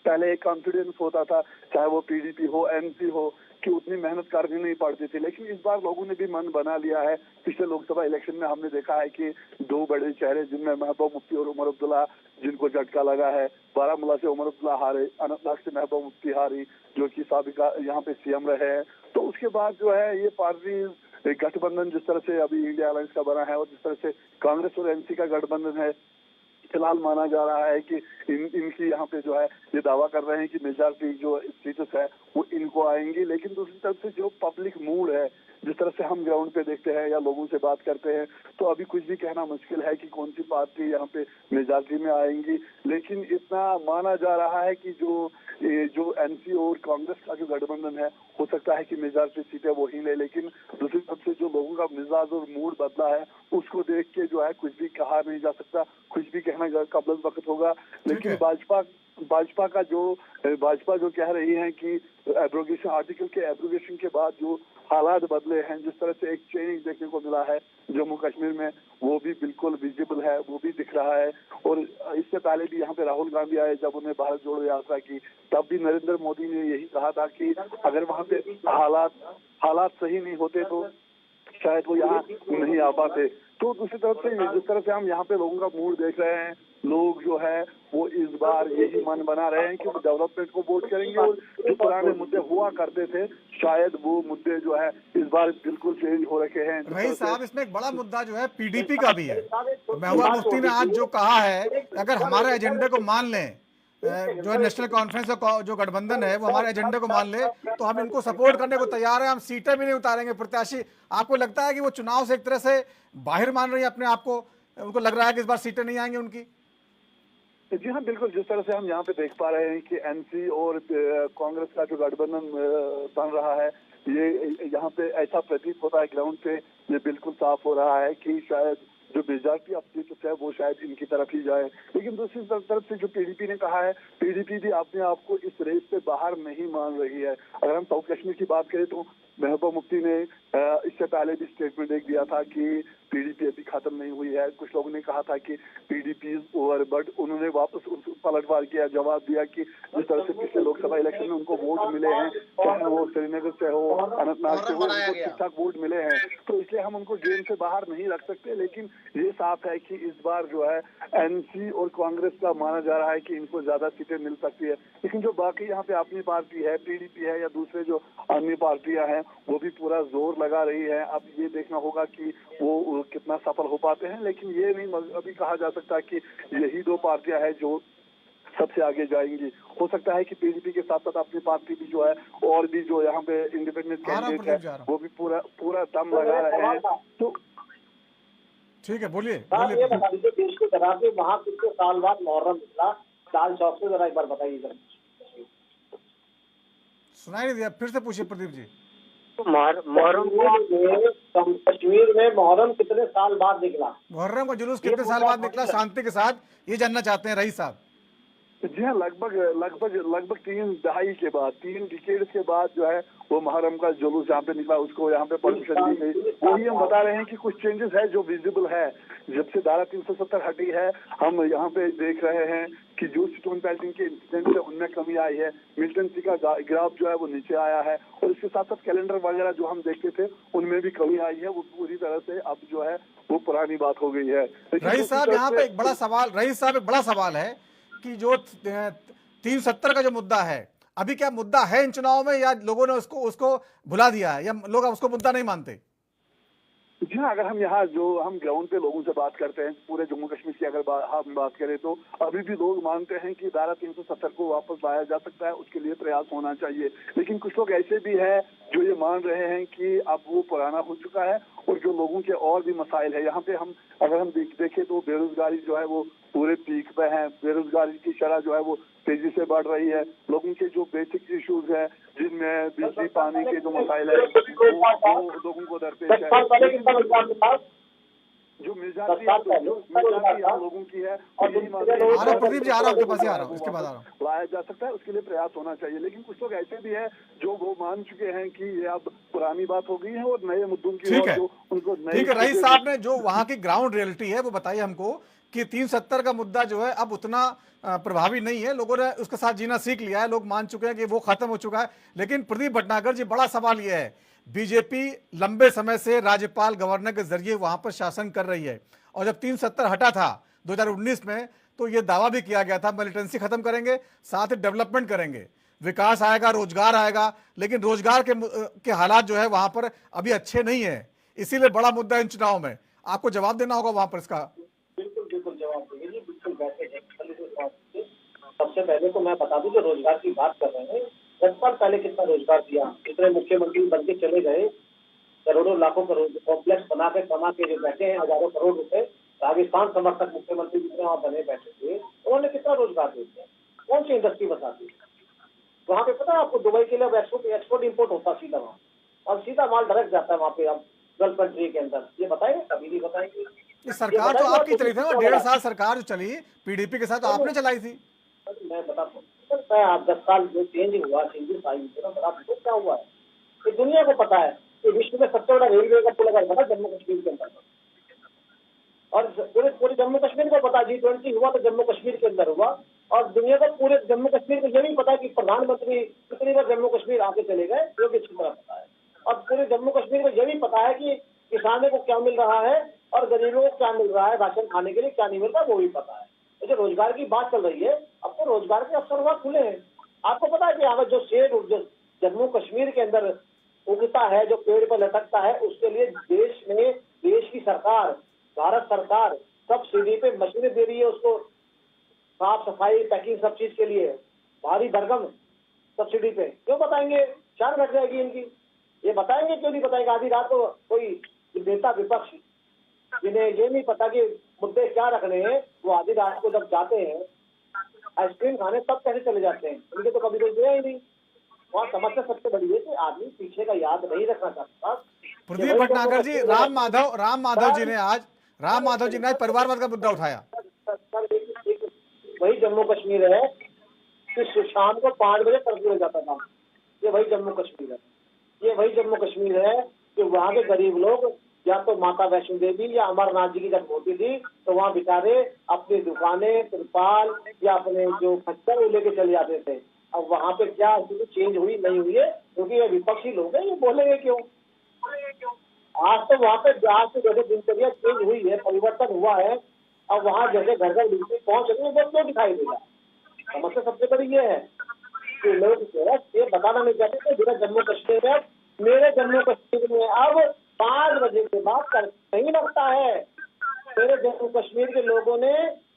S13: पहले एक कॉन्फिडेंस होता था, चाहे वो पीडीपी हो, एमसी हो, कि उतनी मेहनत करनी नहीं पड़ती थी। लेकिन इस बार लोगों ने भी मन बना लिया है। पिछले लोकसभा इलेक्शन में हमने देखा है कि दो बड़े चेहरे जिनमें महबूबा मुफ्ती और उमर अब्दुल्ला, जिनको झटका लगा है, बारामूला से उमर अब्दुल्ला हारे, अनंतनाग से महबूबा मुफ्ती हारी, जो कि साबिका यहाँ पे सीएम रहे हैं। तो उसके बाद जो है ये पार्टी गठबंधन जिस तरह से अभी इंडिया अलायंस का बना है और जिस तरह से कांग्रेस और एनसी का गठबंधन है, फिलहाल माना जा रहा है कि इनकी यहाँ पे जो है ये दावा कर रहे हैं कि मेजॉरिटी जो स्टेटस है वो इनको आएंगी। लेकिन दूसरी तरफ से जो पब्लिक मूड है, जिस तरह से हम ग्राउंड पे देखते हैं या लोगों से बात करते हैं, तो अभी कुछ भी कहना मुश्किल है कि कौन सी पार्टी यहाँ पे मेजॉरिटी में आएंगी। लेकिन इतना माना जा रहा है कि जो एनसी और कांग्रेस का जो गठबंधन है, हो सकता है कि मेजॉरिटी सीटें वो ही ले। लेकिन दूसरी तरफ से जो लोगों का मिजाज और मूड बदला है, उसको देख के जो है कुछ भी कहा नहीं जा सकता, कुछ भी कहना कबल वक्त होगा। लेकिन भाजपा जो कह रही है कि एब्रोगेशन आर्टिकल के एब्रोगेशन के बाद जो हालात बदले हैं, जिस तरह से एक चेंज देखने को मिला है जम्मू कश्मीर में, वो भी बिल्कुल विजिबल है, वो भी दिख रहा है। और इससे पहले भी यहाँ पे राहुल गांधी आए, जब उन्हें भारत जोड़ो यात्रा की, तब भी नरेंद्र मोदी ने यही कहा था कि अगर वहाँ पे हालात सही नहीं होते तो शायद वो यहाँ नहीं आ पाते। तो दूसरी तरफ से जिस तरह से हम यहाँ पे लोगों का मूड देख रहे हैं, लोग जो है वो इस बार यही मन बना रहे हैं कि वो डेवलपमेंट को वोट करेंगे और जो पुराने मुद्दे हुआ करते थे शायद वो मुद्दे जो है इस बार बिल्कुल चेंज हो रखे हैं।
S1: रईस साहब, इसमें एक बड़ा मुद्दा जो है पीडीपी का भी है। महबूबा मुफ्ती ने आज जो कहा है, अगर हमारे एजेंडे को मान लें, जो है नेशनल कॉन्फ्रेंस का जो गठबंधन है वो हमारे एजेंडे को मान ले तो हम इनको सपोर्ट करने को तैयार है, हम सीटें भी नहीं उतारेंगे प्रत्याशी। आपको लगता है कि वो चुनाव से एक तरह से बाहर मान रही है अपने आप को, उनको लग रहा है कि इस बार सीटें नहीं आएंगी उनकी?
S13: जी हाँ, बिल्कुल। जिस तरह से हम यहाँ पे देख पा रहे हैं कि एनसी और कांग्रेस का जो गठबंधन बन रहा है, ये यहाँ पे ऐसा प्रतीत होता है ग्राउंड पे, ये बिल्कुल साफ हो रहा है कि शायद जो मेजॉरिटी ऑफ सीट्स है वो शायद इनकी तरफ ही जाए। लेकिन दूसरी तरफ से जो पीडीपी ने कहा है, पीडीपी भी अपने आप को इस रेस से बाहर नहीं मान रही है। अगर हम साउथ कश्मीर की बात करें तो महबूबा मुफ्ती ने इससे पहले भी स्टेटमेंट एक दिया था कि पीडीपी अभी खत्म नहीं हुई है। कुछ लोगों ने कहा था कि पीडीपी इज ओवर, बट उन्होंने वापस पलटवार किया, जवाब दिया कि जिस तरह से पिछले लोकसभा इलेक्शन में उनको वोट मिले हैं, चाहे वो श्रीनगर से हो, अनंतनाग से हो, उनको ठीक ठाक वोट मिले हैं, तो इसलिए हम उनको गेम से बाहर नहीं रख सकते। लेकिन ये साफ है कि इस बार जो है एनसी और कांग्रेस का माना जा रहा है कि इनको ज्यादा सीटें मिल सकती है। लेकिन जो बाकी यहाँ पे अपनी पार्टी है, पीडीपी है या दूसरे जो अन्य पार्टियां हैं, वो भी पूरा जोर लगा रही है। अब ये देखना होगा कि वो कितना सफल हो पाते हैं। लेकिन ये नहीं अभी कहा जा सकता कि यही दो पार्टियां हैं जो सबसे आगे जाएंगी। हो सकता है कि पीडीपी के साथ साथ अपनी पार्टी भी जो है और भी जो यहाँ पे इंडिपेंडेंट कैंडिडेट है वो भी पूरा दम लगा रहे हैं। तो
S1: ठीक है, बोलिए।
S12: ये बता दीजिए देश के जरा से वहाँ कितने साल बाद मुहर्रम निकला लाल चौक से, जरा एक बार बताइए।
S1: सुनाई नहीं दिया, फिर से पूछिए प्रदीप जी।
S12: मुहर्रम कश्मीर में मुहर्रम कितने साल बाद निकला?
S1: मुहर्रम का जुलूस कितने साल बाद निकला शांति के साथ, ये जानना चाहते हैं रईस साहब।
S13: जी हाँ, लगभग 3 दहाई के बाद, 3 डिकेड के बाद जो है वो मुहर्रम का जुलूस यहाँ पे निकला, उसको यहाँ पे परमिशन दी गई। वही हम बता रहे हैं कि कुछ चेंजेस है जो विजिबल है। जब से धारा 370 हटी है, हम यहाँ पे देख रहे हैं कि जो स्टोन पेल्टिंग के इंसिडेंट है उनमें कमी आई है, मिलिटेंसी का ग्राफ जो है वो नीचे आया है, और इसके साथ साथ कैलेंडर वगैरह जो हम देखते थे उनमें भी कमी आई है। वो पूरी तरह से अब जो है वो पुरानी बात हो गई है।
S1: रईस साहब, यहाँ पे एक बड़ा सवाल है कि जो 370 का जो मुद्दा है, अभी क्या मुद्दा है इन चुनावों में, या लोगों ने उसको भुला दिया है, या लोग उसको मुद्दा नहीं मानते?
S13: जी हाँ, अगर हम यहाँ जो हम ग्राउंड पे लोगों से बात करते हैं, पूरे जम्मू कश्मीर की अगर हम बात करें तो अभी भी लोग मानते हैं कि धारा 370 को वापस लाया जा सकता है, उसके लिए प्रयास होना चाहिए। लेकिन कुछ लोग ऐसे भी हैं जो ये मान रहे हैं कि अब वो पुराना हो चुका है और जो लोगों के और भी मसाइल है। यहाँ पे अगर हम देखें तो बेरोजगारी जो है वो पूरे पीक पे है, बेरोजगारी की शरह जो है वो तेजी से बढ़ रही है। लोगों के जो बेसिक इश्यूज है, जिनमें बिजली पानी के जो मसाइल है वो लोगों को दरपेश है। जो मेजॉरिटी लोगों की है लाया जा सकता है, उसके लिए प्रयास होना चाहिए। लेकिन कुछ लोग ऐसे भी है जो वो मान चुके हैं कि ये अब पुरानी बात हो गई है और नए मुद्दों की उनको।
S1: ठीक है, रईस साहब ने जो वहाँ की ग्राउंड रियलिटी है वो बताई हमको कि 370 का मुद्दा जो है अब उतना प्रभावी नहीं है, लोगों ने उसके साथ जीना सीख लिया है, लोग मान चुके हैं कि वो खत्म हो चुका है। लेकिन प्रदीप भटनागर जी, बड़ा सवाल ये है, बीजेपी लंबे समय से राज्यपाल गवर्नर के जरिए वहां पर शासन कर रही है, और जब 370 हटा था 2019 में तो ये दावा भी किया गया था मिलिटेंसी खत्म करेंगे, साथ ही डेवलपमेंट करेंगे, विकास आएगा, रोजगार आएगा। लेकिन रोजगार के हालात जो है वहां पर अभी अच्छे नहीं है, इसीलिए बड़ा मुद्दा इन चुनाव में आपको जवाब देना होगा वहां पर इसका।
S12: बिल्कुल जवाब देंगे जी, बिल्कुल बैठे। सबसे पहले तो मैं बता दूं जो रोजगार की बात कर रहे हैं, 10 साल पहले कितना रोजगार दिया, कितने मुख्यमंत्री बन के चले गए, करोड़ों लाखों करोड़ कॉम्प्लेक्स बना के कमा के जो बैठे हैं, हजारों करोड़ रुपए। राजस्थान समर्थक मुख्यमंत्री जितने वहाँ बने बैठे थे, उन्होंने कितना रोजगार दे दिया, कौन सी इंडस्ट्री बता दी वहाँ पे? पता है आपको, दुबई के लिए अब एक्सपोर्ट इम्पोर्ट होता सीधा वहाँ, और सीधा माल डायरेक्ट जाता है वहाँ पे अब गल्फ कंट्री के अंदर। ये बताएंगे? कभी नहीं बताएंगे।
S1: ये सरकार जो आपकी चली थी ना, 1.5 साल सरकार जो चली पीडीपी के साथ, आपने चलाई थी।
S12: मैं बताता हूँ, आप 10 साल जो चेंजेस आई बड़ा क्या हुआ है ये दुनिया को पता है कि विश्व में सबसे बड़ा रेलवे का पुल अगर बना जम्मू कश्मीर के अंदर, और पूरे जम्मू कश्मीर को पता, G20 हुआ तो जम्मू कश्मीर के अंदर हुआ, और दुनिया को पूरे जम्मू कश्मीर को ये भी पता है कि प्रधानमंत्री कितनी बार जम्मू कश्मीर आके चले गए, जो भी अच्छी तरह पता है। और पूरे जम्मू कश्मीर को ये भी पता है कि किसानों को क्या मिल रहा है और गरीबों को क्या मिल रहा है, राशन खाने के लिए क्या नहीं मिल रहा वो भी पता है। तो जो रोजगार की बात चल रही है, अब तो रोजगार के अवसर वहाँ खुले हैं। आपको पता है कि यहाँ जो सेब जो जम्मू कश्मीर के अंदर उगता है, जो पेड़ पर लटकता है, उसके लिए देश की सरकार, भारत सरकार सब्सिडी पे मशीनें दे रही है उसको, साफ सफाई पैकिंग सब चीज के लिए भारी भरकम सब्सिडी पे। क्यों बताएंगे? शान घट जाएगी इनकी। ये बताएंगे क्यों नहीं बताएंगे? आधी रात को कोई नेता विपक्ष जिन्हें ये नहीं पता कि मुद्दे क्या रखने हैं, वो आधी रात को जब जाते हैं आइसक्रीम खाने तब कैसे चले जाते हैं? उनके तो कभी कोई गया ही नहीं। वहाँ समस्या सबसे बड़ी है कि आदमी पीछे का याद नहीं रखना चाहता।
S1: प्रदीप भटनागर जी, राम माधव जी ने आज परिवारवाद का मुद्दा उठाया।
S12: वही जम्मू कश्मीर है कि शाम को 5 बजे कर्फ्यू हो जाता था। ये वही जम्मू कश्मीर है, ये वही जम्मू कश्मीर है कि वहाँ के गरीब लोग या तो माता वैष्णो देवी या अमरनाथ जी की जब होती थी तो वहाँ बेचारे अपनी दुकानें, तिरपाल या अपने जो खच्चर वो लेके चले जाते थे। अब वहाँ पे क्या स्थिति चेंज हुई नहीं हुई है? क्योंकि ये विपक्षी लोग हैं, ये बोलेंगे क्यों? आज तो वहाँ पे आज जैसे दिनचर्या चेंज हुई है, परिवर्तन हुआ है, अब वहाँ जैसे घर घर बिजली पहुँच रही है वो क्यों दिखाई देगा? समस्या सबसे बड़ी ये है कि लोग ये बताना नहीं चाहते कि मेरा जम्मू कश्मीर में, मेरे जम्मू कश्मीर में अब 5 बजे के बाद नहीं लगता है। मेरे जम्मू कश्मीर के लोगों ने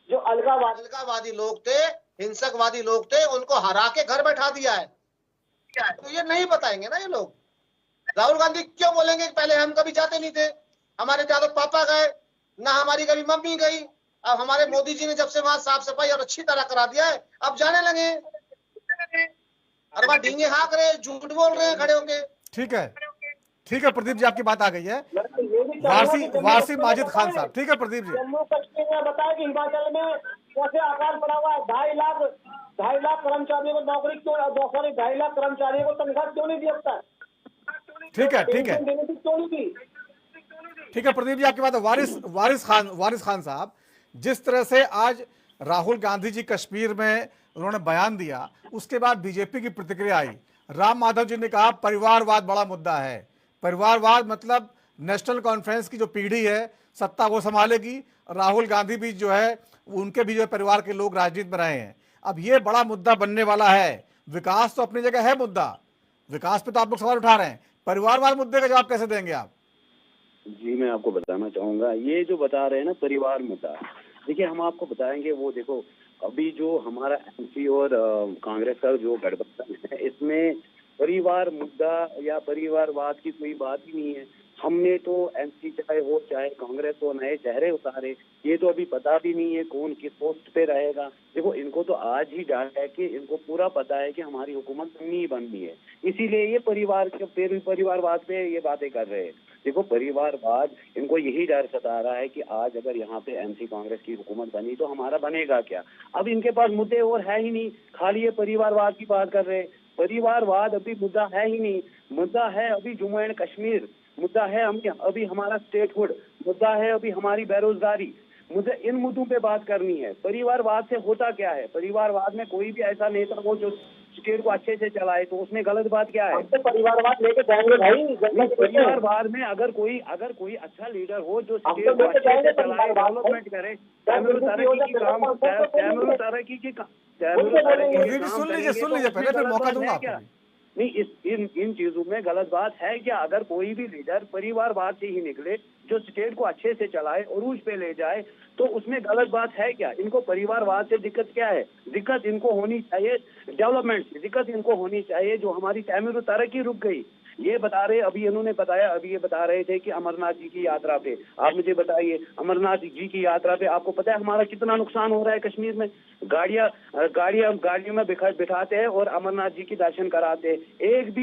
S12: जो अलगावादी लोग थे, हिंसकवादी लोग थे, उनको हरा के घर बैठा दिया है। तो ये नहीं बताएंगे ना ये लोग। राहुल गांधी क्यों बोलेंगे कि पहले हम कभी जाते नहीं थे, हमारे ज्यादा पापा गए ना, हमारी कभी मम्मी गई, अब हमारे मोदी जी ने जब से वहां साफ सफाई और अच्छी तरह करा दिया है अब जाने लगे। अरे वहां ढींगे हाँक रहे, झूठ बोल रहे हैं खड़े होंगे।
S1: ठीक है प्रदीप जी, आपकी बात आ गई है। वारसी माजिद खान साहब, ठीक है प्रदीप जी।
S12: जम्मू कश्मीर में बताया कि हिमाचल में कैसे आकार पड़ा हुआ है, 2.5 लाख कर्मचारियों को नौकरी क्यों, 2.5 लाख कर्मचारियों को तनख्वाह क्यों नहीं दिया?
S1: ठीक है प्रदीप जी, आपकी बात है। वारिस खान साहब, जिस तरह से आज राहुल गांधी जी कश्मीर में उन्होंने बयान दिया, उसके बाद बीजेपी की प्रतिक्रिया आई। राम माधव जी ने कहा परिवारवाद बड़ा मुद्दा है। परिवारवाद मतलब नेशनल कॉन्फ्रेंस की जो पीढ़ी है सत्ता वो संभालेगी। राहुल गांधी भी जो है उनके भी जो परिवार के लोग राजनीति में रहे हैं। अब ये बड़ा मुद्दा बनने वाला है। विकास तो अपनी जगह है मुद्दा, विकास पे तो आप लोग सवाल उठा रहे हैं, परिवारवाद मुद्दे का जवाब कैसे देंगे आप?
S6: जी मैं आपको बताना चाहूंगा, ये जो बता रहे हैं ना परिवार मुद्दा, देखिए हम आपको बताएंगे। वो देखो अभी जो हमारा एमपी और कांग्रेस का जो गठबंधन है, इसमें परिवार मुद्दा या परिवारवाद की कोई बात ही नहीं है। हमने तो एमपी चाहे हो चाहे कांग्रेस हो नए चेहरे उतारे, ये तो अभी पता भी नहीं है कौन किस पोस्ट पे रहेगा। देखो इनको तो आज ही डर है कि इनको पूरा पता है कि हमारी हुकूमत नहीं बननी है, इसीलिए ये परिवारवाद पे ये बातें कर रहे हैं। देखो परिवारवाद, इनको यही डर सता रहा है कि आज अगर यहाँ पे एमसी कांग्रेस की हुकूमत बनी तो हमारा बनेगा क्या। अब इनके पास मुद्दे और है ही नहीं, खाली ये परिवारवाद की बात कर रहे हैं। परिवारवाद अभी मुद्दा है ही नहीं। मुद्दा है अभी जम्मू एंड कश्मीर, मुद्दा है अभी हमारा स्टेटहुड, मुद्दा है अभी हमारी बेरोजगारी। मुझे इन मुद्दों पे बात करनी है। परिवारवाद से होता क्या है? परिवारवाद में कोई भी ऐसा नेता हो जो स्टेट को अच्छे से चलाए, तो उसमें गलत बात क्या है?
S12: तो परिवारवाद लेके जाएंगे भाई।
S6: परिवारवाद में अगर कोई अच्छा लीडर हो जो स्टेट को अच्छे से चलाए, डेवलपमेंट करे, तरक्की की
S1: सुन लीजिए पहले, फिर मौका दूंगा आपको।
S6: नहीं, इन चीजों में गलत बात है क्या? अगर कोई भी लीडर परिवारवाद से ही निकले, जो स्टेट को अच्छे से चलाए, उरूज पे ले जाए, तो उसमें गलत बात है क्या? इनको परिवारवाद से दिक्कत क्या है? दिक्कत इनको होनी चाहिए डेवलपमेंट से, दिक्कत इनको होनी चाहिए जो हमारी तमीर तरक्की रुक गई। ये बता रहे, अभी इन्होंने बताया, अभी ये बता रहे थे कि अमरनाथ जी की यात्रा पे, आप मुझे बताइए अमरनाथ जी की यात्रा पे आपको पता है हमारा कितना नुकसान हो रहा है कश्मीर में? गाड़ियों में बिठाते हैं और अमरनाथ जी की दर्शन कराते हैं। एक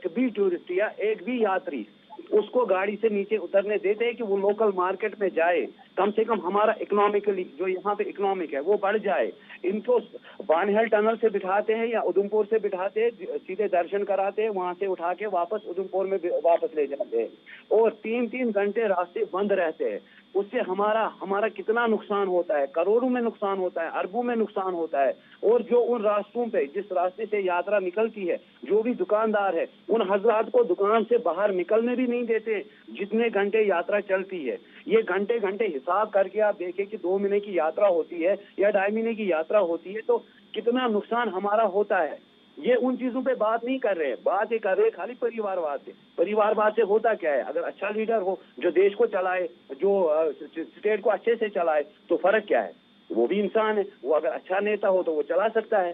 S6: भी टूरिस्ट या एक भी यात्री उसको गाड़ी से नीचे उतरने देते हैं कि वो लोकल मार्केट में जाए, कम से कम हमारा इकोनॉमिकली जो यहाँ पे इकोनॉमिक है वो बढ़ जाए। इनको बानहेल टनल से बिठाते हैं या उधमपुर से बिठाते हैं, सीधे दर्शन कराते हैं, वहां से उठा के वापस उधमपुर में वापस ले जाते हैं और 3-3 घंटे रास्ते बंद रहते हैं। उससे हमारा कितना नुकसान होता है, करोड़ों में नुकसान होता है, अरबों में नुकसान होता है। और जो उन रास्तों पे, जिस रास्ते से यात्रा निकलती है, जो भी दुकानदार है उन हजरात को दुकान से बाहर निकलने भी नहीं देते जितने घंटे यात्रा चलती है। ये घंटे घंटे हिसाब करके आप देखें कि 2 महीने की यात्रा होती है या 2.5 महीने की यात्रा होती है तो कितना नुकसान हमारा होता है। ये उन चीजों पे बात नहीं कर रहे हैं, बात ये कर रहे हैं खाली परिवारवाद से। परिवारवाद से होता क्या है? अगर अच्छा लीडर हो जो देश को चलाए, जो स्टेट को अच्छे से चलाए, तो फर्क क्या है? वो भी इंसान है, वो अगर अच्छा नेता हो तो वो चला सकता है।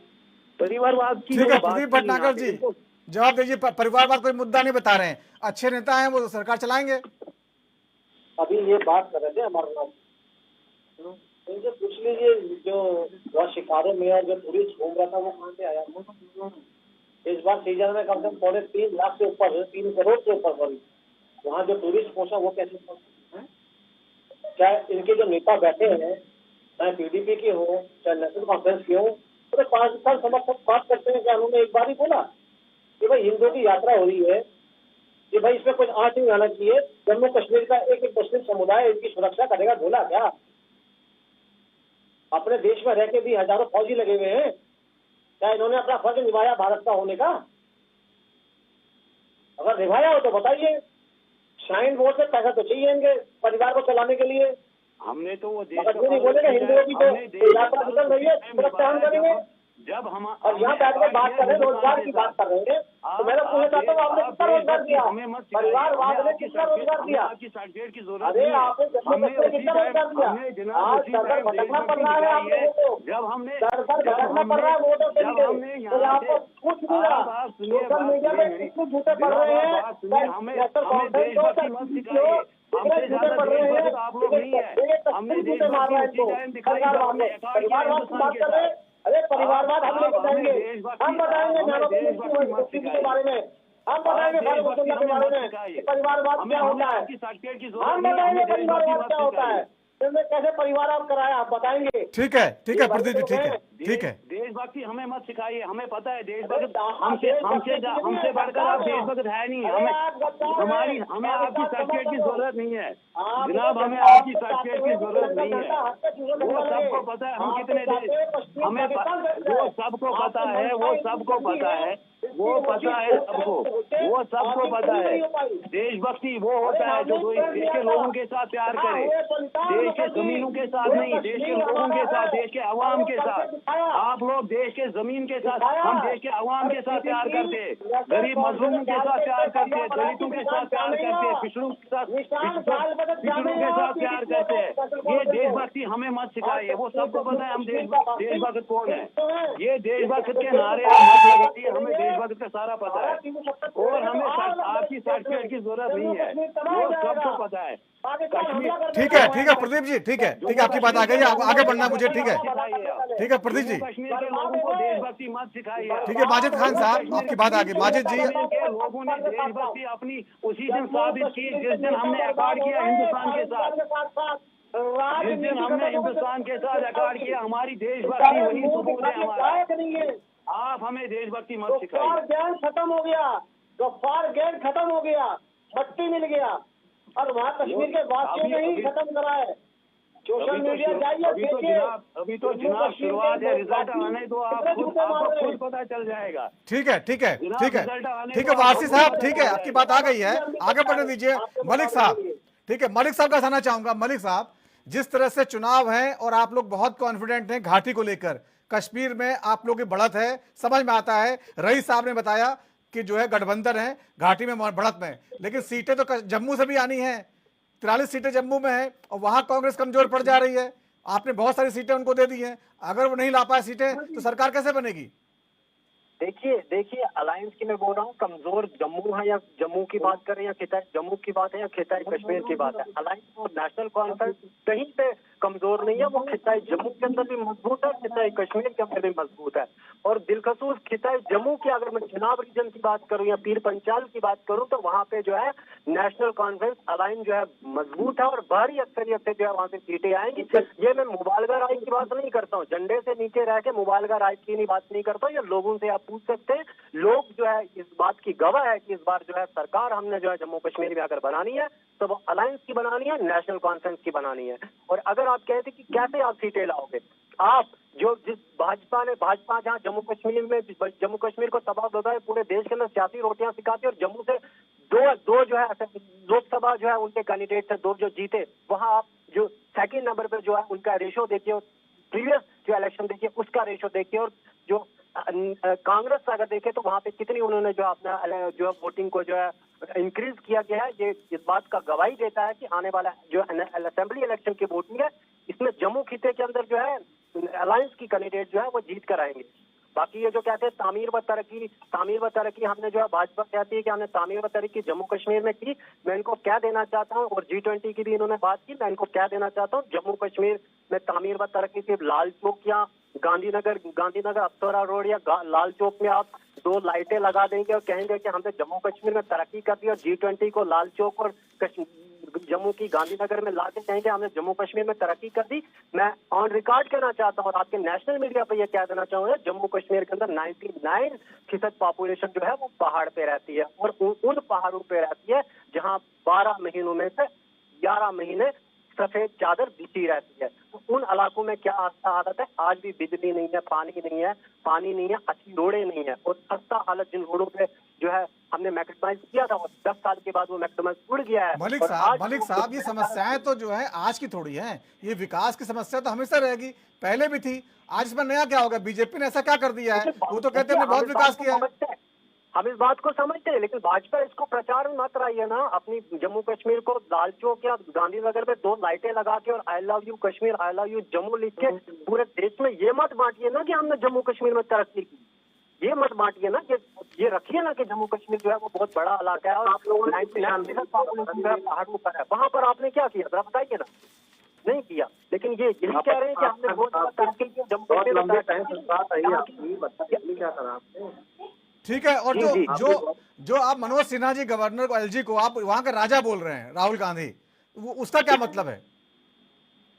S6: परिवारवाद की
S1: ठीक है प्रदीप भटनागर जी, जवाब दीजिए। परिवारवाद कोई मुद्दा नहीं बता रहे हैं, अच्छे नेता हैं वो सरकार चलाएंगे।
S12: अभी ये बात कर रहे थे अमरनाथ, इनसे पूछ लीजिए जो वह शिकारो में और जो टूरिस्ट घूम रहा था वो कहाँ से आया? इस बार सीजन में कम से कम 3.5 लाख से ऊपर, 3 करोड़ से ऊपर सॉरी वहाँ जो टूरिस्ट पहुंचा वो कैसे पहुंचा? क्या इनके जो नेता बैठे हैं, चाहे पीडीपी के हो चाहे नेशनल कॉन्फ्रेंस के हो, तो 5 साल समर्थक बात करते हैं। क्या उन्होंने एक बार ही बोला कि भाई हिंदुओं की यात्रा हो रही है कि भाई इसमें कुछ आंच नहीं आना चाहिए, जम्मू कश्मीर का एक मुस्लिम समुदाय इसकी सुरक्षा करेगा? बोला क्या? अपने देश में रह के भी हजारों फौजी लगे हुए हैं, क्या इन्होंने अपना फर्ज निभाया भारत का होने का? अगर निभाया हो तो बताइए। शाइन बोर्ड से पैसा तो चाहिए इनके परिवार को चलाने के लिए।
S6: हमने तो वो
S12: मगर नहीं बोलेगा हिंदुओं की तो यात्रा निकल रही है, सुरक्षा हम करेंगे।
S6: जब हम
S12: और यहाँ बैठ कर बात कर रहे हैं, रोजगार की बात कर रहे हैं, तो मैं तो पूछना चाहता हूँ आपने कितना रोजगार दिया? परिवारवाद ने कितना रोजगार दिया?
S6: आपकी सर्टिफिकेट की जरूरत
S12: अरे आपने कितना रोजगार दिया? आज सरकार भटकना पड़ रहा है आप लोगों को,
S6: जब हमने
S12: सरकार भटकना पड़ रहा है वोटों के लिए, तो आपको कुछ नहीं रहा। सोशल मीडिया में कितने झूठे पड़ रहे हैं, नेशनल कॉन्फ्रेंस हो कितने झूठे पड़ रहे हैं,
S6: आप लोग नहीं है। हमने
S12: झूठे मार रहे हैं इनको। परिवारवाद की बात कर रहे हैं। अरे परिवारवाद हम लेके जाएंगे, हम बताएंगे के बारे में, हम बताएंगे के बारे में परिवारवाद क्या होता है, हम बताएंगे परिवारवाद क्या होता है, कैसे परिवार आप कराया आप बताएंगे।
S1: ठीक है प्रदीप जी, ठीक है।
S6: देशभक्ति हमें मत सिखाइए, हमें पता है देशभक्त हमसे बढ़कर आप देशभक्त है नहीं। हमें आपकी सर्टिफिकेट की जरूरत नहीं है जनाब, हमें आपकी सर्टिफिकेट की जरूरत नहीं है। वो सबको पता है हम कितने हमें वो सबको पता है, वो सबको पता है, वो पता है सबको, वो सबको पता है। देशभक्ति वो होता है जो देश के लोगों के साथ प्यार करे, देश के जमीनों के साथ नहीं, देश के लोगों के साथ, देश के अवाम के साथ। आप लोग देश के जमीन के साथ, हम देश के अवाम के साथ प्यार करते, गरीब मजलूमों के साथ प्यार करते, दलितों के साथ प्यार करते, पिछड़ों के साथ प्यार करते। ये देशभक्ति हमें मत सिखाइए, वो सबको पता है हम देशभक्त कौन है। ये देशभक्त के नारे मत लगाइए, हमें देशभक्त का सारा पता है और हमें आपकी सर्टिफिकेट की जरूरत नहीं है, वो सबको पता है।
S1: ठीक है प्रदीप जी, ठीक है आपकी बात आ गई, आगे बढ़ना मुझे। ठीक है प्रदीप जी,
S6: कश्मीर के लोगों को देशभक्ति मत सिखाइए।
S1: ठीक है माजिद खान साहब, आपकी बात आ गई। माजिद जी,
S6: लोगों ने देशभक्ति अपनी उसी दिन साबित की जिस दिन हमने अकार्ड किया हिंदुस्तान के साथ, जिस दिन हमने हिंदुस्तान के साथ अकार्ड किया। हमारी देशभक्ति वही सबूत है हमारा। आप हमें देशभक्ति मत सिखाइए।
S12: गफ्फार गैंग खत्म हो गया, गफ्फार गैंग खत्म हो गया, मट्टी मिल गया और वहाँ कश्मीर के वासियों ने ही खत्म करा है। सोशल मीडिया जाइए देखिए,
S6: अभी तो जनाब शुरुआत है, रिजल्ट आने दो, आपको खुद पता चल जाएगा।
S1: ठीक है वासी साहब, ठीक है आपकी बात आ गई है, आगे बढ़ने दीजिए। मलिक साहब, ठीक है मलिक साहब का कहना चाहूंगा। मलिक साहब, जिस तरह से चुनाव है और आप लोग बहुत कॉन्फिडेंट हैं घाटी को लेकर, कश्मीर में आप लोगों की बढ़त है, समझ में आता है। रईस साहब ने बताया कि जो है गठबंधन है घाटी में बढ़त में, लेकिन सीटें तो जम्मू से भी आनी है। 43 सीटें जम्मू में है और वहां कांग्रेस कमजोर पड़ जा रही है। आपने बहुत सारी सीटें उनको दे दी हैं, अगर वो नहीं ला पाए सीटें तो सरकार कैसे बनेगी?
S14: देखिए अलायंस की मैं बोल रहा हूँ, कमजोर जम्मू है या जम्मू की बात करें या खिताई जम्मू की बात है या खिताई कश्मीर की बात है, अलायंस और नेशनल कॉन्फ्रेंस कहीं पे कमजोर नहीं है। वो खिताई जम्मू के अंदर भी मजबूत है, खिताई कश्मीर के अंदर भी मजबूत है। और दिलखसूस खिताई जम्मू की अगर मैं चुनाव रीजन की बात करूँ या पीर पंचाल की बात करूँ तो वहाँ पे जो है नेशनल कॉन्फ्रेंस अलायंस जो है मजबूत है और भारी अक्सरियत से जो है वहाँ से सीटें आएंगी। ये मैं मुबालगा राय की बात नहीं करता हूँ, झंडे से नीचे रह के मुबालगा राय की बात नहीं करता हूँ, ये लोगों से आप पूछ सकते हैं। लोग जो है इस बात की गवाह है कि इस बार जो है सरकार हमने जो है जम्मू कश्मीर में अगर बनानी है तो वो अलायंस की बनानी है, नेशनल कॉन्फ्रेंस की बनानी है। और अगर आप कहते कि कैसे आप सीटें लाओगे, आप जो जिस भाजपा जहाँ जम्मू कश्मीर को तबाह होता है, पूरे देश के अंदर सियासी रोटियां सिखाती है, और जम्मू से दो जो है लोकसभा जो है उनके कैंडिडेट थे, 2 जो जीते, वहां आप जो सेकंड नंबर पे जो है उनका रेशो देखिए, प्रीवियस जो इलेक्शन देखिए उसका रेशो देखिए, और जो कांग्रेस अगर देखे तो वहां पे कितनी उन्होंने जो अपना जो वोटिंग को जो है इंक्रीज किया गया है। ये इस बात का गवाही देता है कि आने वाला जो असेंबली इलेक्शन की वोटिंग है, इसमें जम्मू खिते के अंदर जो है अलायंस की कैंडिडेट जो है वो जीत कर आएंगे। बाकी ये जो कहते हैं तामीर व तरक्की हमने जो है, भाजपा कहती है कि हमने तामीर व तरक्की जम्मू कश्मीर में की। मैं इनको क्या देना चाहता हूँ, और G20 की भी इन्होंने बात की, मैं इनको क्या देना चाहता हूँ, जम्मू कश्मीर में तामीर व तरक्की सिर्फ लाल चौक या गांधीनगर अप्सरा रोड या लाल चौक में आप 2 लाइटें लगा देंगे और कहेंगे कि हमने जम्मू कश्मीर में तरक्की कर दी, और G20 को लाल चौक और जम्मू की गांधीनगर में लाके कहेंगे हमने जम्मू कश्मीर में तरक्की कर दी। मैं ऑन रिकॉर्ड कहना चाहता हूँ और आपके नेशनल मीडिया पे ये कह देना चाहूंगा, जम्मू कश्मीर के अंदर 99% पॉपुलेशन जो है वो पहाड़ पे रहती है, और उन पहाड़ों पे रहती है जहाँ 12 महीनों में से 11 महीने सफेद चादर बिछी रहती है। तो उन इलाकों में क्या आदत है, आज भी बिजली नहीं है, पानी नहीं है, अच्छी रोडें नहीं है, और खस्ता हालत जिन रोडों पे जो है हमने मैक्सिमाइज किया था, और 10 साल के बाद वो मैक्सिमाइज उड़ गया है।
S1: मलिक साहब, ये समस्याएं तो जो है आज की थोड़ी हैं, ये विकास की समस्या तो हमेशा रहेगी, पहले भी थी। आज इसमें नया क्या होगा? बीजेपी ने ऐसा क्या कर दिया है? वो तो कहते हैं हमने बहुत विकास किया है।
S14: हम इस बात को समझते हैं, लेकिन भाजपा इसको प्रचार में मत रही है ना। अपनी जम्मू कश्मीर को लाल चौक या गांधीनगर में 2 लाइटें लगा के और I love you Kashmir, I love you Jammu लिख के पूरे देश में ये मत बांटिए ना कि हमने जम्मू कश्मीर में तरक्की की। ये मत बांटिए ना कि ये रखिए ना कि जम्मू कश्मीर जो है वो बहुत बड़ा इलाका है, और आप लोगों ने पहाड़ों पर है, वहां पर आपने क्या किया जरा बताइए ना। नहीं किया, लेकिन ये यही कह रहे हैं कि हमने बहुत तरक्की की जम्मू कश्मीर में।
S1: ठीक है। और जो आप मनोज सिन्हा जी, गवर्नर को, LG को आप वहां का राजा बोल रहे हैं, राहुल गांधी, वो उसका क्या मतलब है?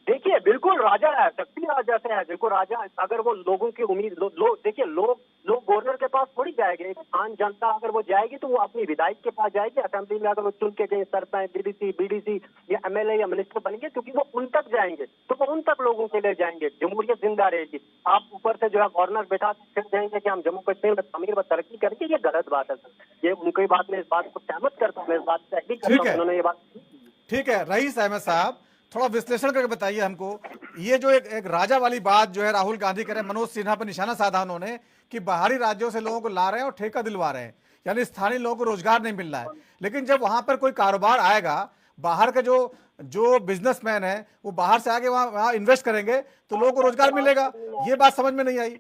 S14: देखिए बिल्कुल राजा है, शक्ति राजा से है। देखो राजा अगर वो लोगों की उम्मीद देखिए लोग गवर्नर के पास थोड़ी जाएंगे। आम जनता अगर वो जाएगी तो वो अपनी विधायक के पास जाएगी। असेंबली में अगर वो चुन के गए सरपंच, BDC या MLA या मिनिस्टर बनेंगे, क्योंकि वो उन तक जाएंगे तो वो उन तक लोगों के लिए जाएंगे। जमहूरियत जिंदा रहेगी। आप ऊपर से जो है गवर्नर बैठा फिर जाएंगे कि हम जम्मू कश्मीर में तामीर व तरक्की करेंगे, ये गलत बात है सर। ये उनकी बात में इस बात को सहमत करता हूँ, मैं इस बात से एग्री करता हूँ, उन्होंने ये बात।
S1: ठीक है, रईस अहमद साहब थोड़ा विश्लेषण करके बताइए हमको, ये जो एक राजा वाली बात जो है राहुल गांधी करे, मनोज सिन्हा पर निशाना साधा उन्होंने कि बाहरी राज्यों से लोगों को ला रहे हैं और ठेका दिलवा रहे हैं, यानी स्थानीय लोगों को रोजगार नहीं मिल रहा है। लेकिन जब वहां पर कोई कारोबार आएगा, बाहर के जो बिजनेसमैन है वो बाहर से आके वहां इन्वेस्ट करेंगे तो लोगों को रोजगार मिलेगा। ये बात समझ में नहीं आई।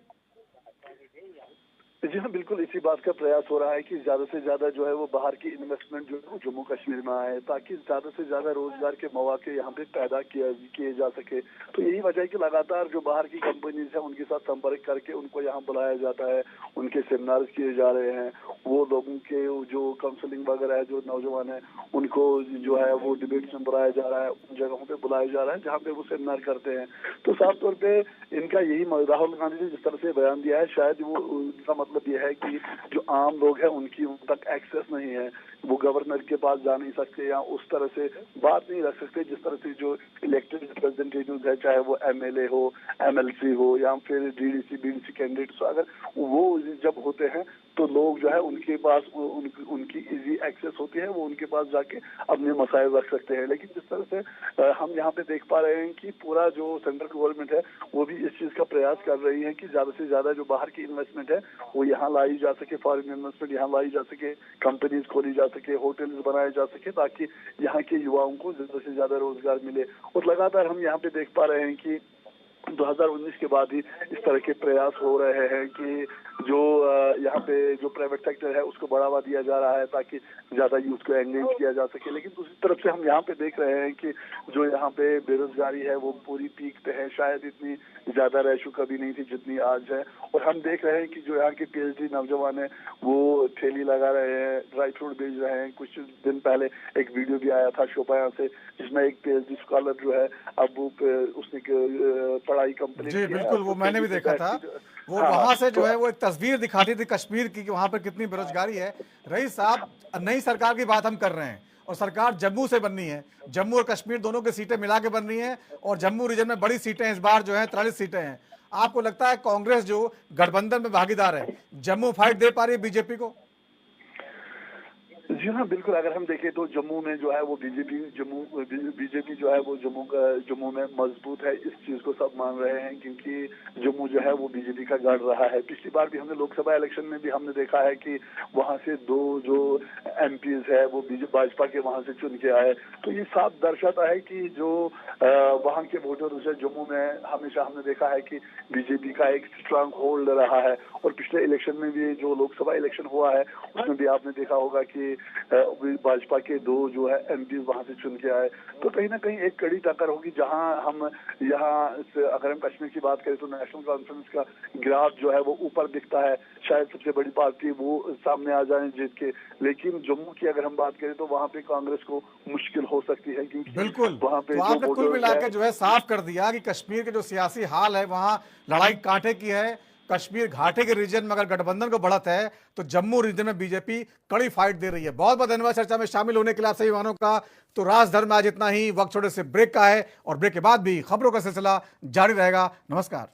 S13: जी हाँ, बिल्कुल इसी बात का प्रयास हो रहा है कि ज्यादा से ज्यादा जो है वो बाहर की इन्वेस्टमेंट जो है वो जम्मू कश्मीर में आए, ताकि ज्यादा से ज्यादा रोजगार के मौके यहाँ पे पैदा किए जा सके। तो यही वजह है कि लगातार जो बाहर की कंपनीज है उनके साथ संपर्क करके उनको यहाँ बुलाया जाता है, उनके सेमिनार्स किए जा रहे हैं, वो लोगों के जो काउंसलिंग वगैरह है, जो नौजवान है उनको जो है वो डिबेट्स में बुलाया जा रहा है, उन जगहों पे बुलाया जा रहा है जहाँ पे वो सेमिनार करते हैं। तो साफ तौर पे इनका यही राहुल गांधी ने जिस तरह से बयान दिया है, शायद वो उनका मतलब ये है कि जो आम लोग हैं उनकी उन तक एक्सेस नहीं है, वो गवर्नर के पास जा नहीं सकते या उस तरह से बात नहीं रख सकते जिस तरह से जो इलेक्टेड रिप्रेजेंटेटिव है, चाहे वो MLA हो, MLC हो या फिर DDC BDC कैंडिडेट्स, अगर वो जब होते हैं तो लोग जो है उनके पास उनकी इजी एक्सेस होती है, वो उनके पास जाके अपने मसाइल रख सकते हैं। लेकिन जिस तरह से हम यहाँ पे देख पा रहे हैं कि पूरा जो सेंट्रल गवर्नमेंट है वो भी इस चीज का प्रयास कर रही है कि ज्यादा से ज्यादा जो बाहर की इन्वेस्टमेंट है वो यहाँ लाई जा सके, फॉरेन इन्वेस्टमेंट यहाँ लाई जा सके, कंपनीज खोली जा सके, होटल्स बनाए जा सके, ताकि यहाँ के युवाओं को ज्यादा से ज्यादा रोजगार मिले। और लगातार हम यहाँ पे देख पा रहे हैं कि 2019 के बाद ही इस तरह के प्रयास हो रहे हैं कि जो यहाँ पे जो प्राइवेट सेक्टर है उसको बढ़ावा दिया जा रहा है ताकि ज्यादा यूथ को एंगेज किया जा सके। लेकिन दूसरी तरफ से हम यहाँ पे देख रहे हैं कि जो यहाँ पे बेरोजगारी है वो पूरी पीक पे है, शायद इतनी ज्यादा रेशो कभी नहीं थी जितनी आज है। और हम देख रहे हैं कि जो यहाँ के PhD नौजवान है वो ठेली लगा रहे हैं, ड्राई फ्रूट बेच रहे हैं। कुछ दिन पहले एक वीडियो भी आया था शोपियां से, जिसमें एक PhD स्कॉलर जो है अब वो उसने पढ़ाई लड़ाई कंप्लीट
S1: जी बिल्कुल, वो मैंने भी देखा था। वो वहां से जो है वो एक तस्वीर दिखाती थी कश्मीर की कि वहां पर कितनी बेरोजगारी है। रईस साहब, नई सरकार की बात हम कर रहे हैं और सरकार जम्मू से बननी है। जम्मू और कश्मीर दोनों की सीटें मिला के बन रही हैं और जम्मू रीजन में बड़ी सीटें इस बार जो है 43 सीटें हैं। आपको लगता है कांग्रेस जो गठबंधन में भागीदार है, जम्मू फाइट दे पा रही है बीजेपी को?
S13: जी हाँ, बिल्कुल। अगर हम देखें तो जम्मू में जो है वो बीजेपी जो है वो जम्मू में मजबूत है। इस चीज को सब मान रहे हैं क्योंकि जम्मू जो है वो बीजेपी का गढ़ रहा है। पिछली बार भी हमने लोकसभा इलेक्शन में भी हमने देखा है कि वहां से 2 जो एमपीज है वो भाजपा के वहां से चुन के आए। तो ये साफ दर्शाता है कि जो वहां के वोटर्स है जम्मू में, हमेशा हमने देखा है कि बीजेपी का एक स्ट्रांग होल्ड रहा है। और पिछले इलेक्शन में भी जो लोकसभा इलेक्शन हुआ है उसमें भी आपने देखा होगा कि भाजपा के 2 जो है एमपी वहां से चुन के आए। तो कहीं ना कहीं एक कड़ी टक्कर होगी। जहां हम अगर हम कश्मीर की बात करें तो नेशनल कॉन्फ्रेंस का ग्राफ जो है वो ऊपर दिखता है, शायद सबसे बड़ी पार्टी वो सामने आ जाए जीत के। लेकिन जम्मू की अगर हम बात करें तो वहां पे कांग्रेस को मुश्किल हो सकती है क्योंकि
S1: बिल्कुल
S13: वहां पे
S1: तो आपने कुल मिला के जो है साफ कर दिया कि कश्मीर के जो सियासी हाल है वहां लड़ाई कांटे की है। कश्मीर घाटे के रीजन में अगर गठबंधन को बढ़त है तो जम्मू रीजन में बीजेपी कड़ी फाइट दे रही है। बहुत बहुत धन्यवाद चर्चा में शामिल होने के लिए आप सभी मेहमानों का। तो राजधर्म में आज इतना ही। वक्त छोटे से ब्रेक का है और ब्रेक के बाद भी खबरों का सिलसिला जारी रहेगा। नमस्कार।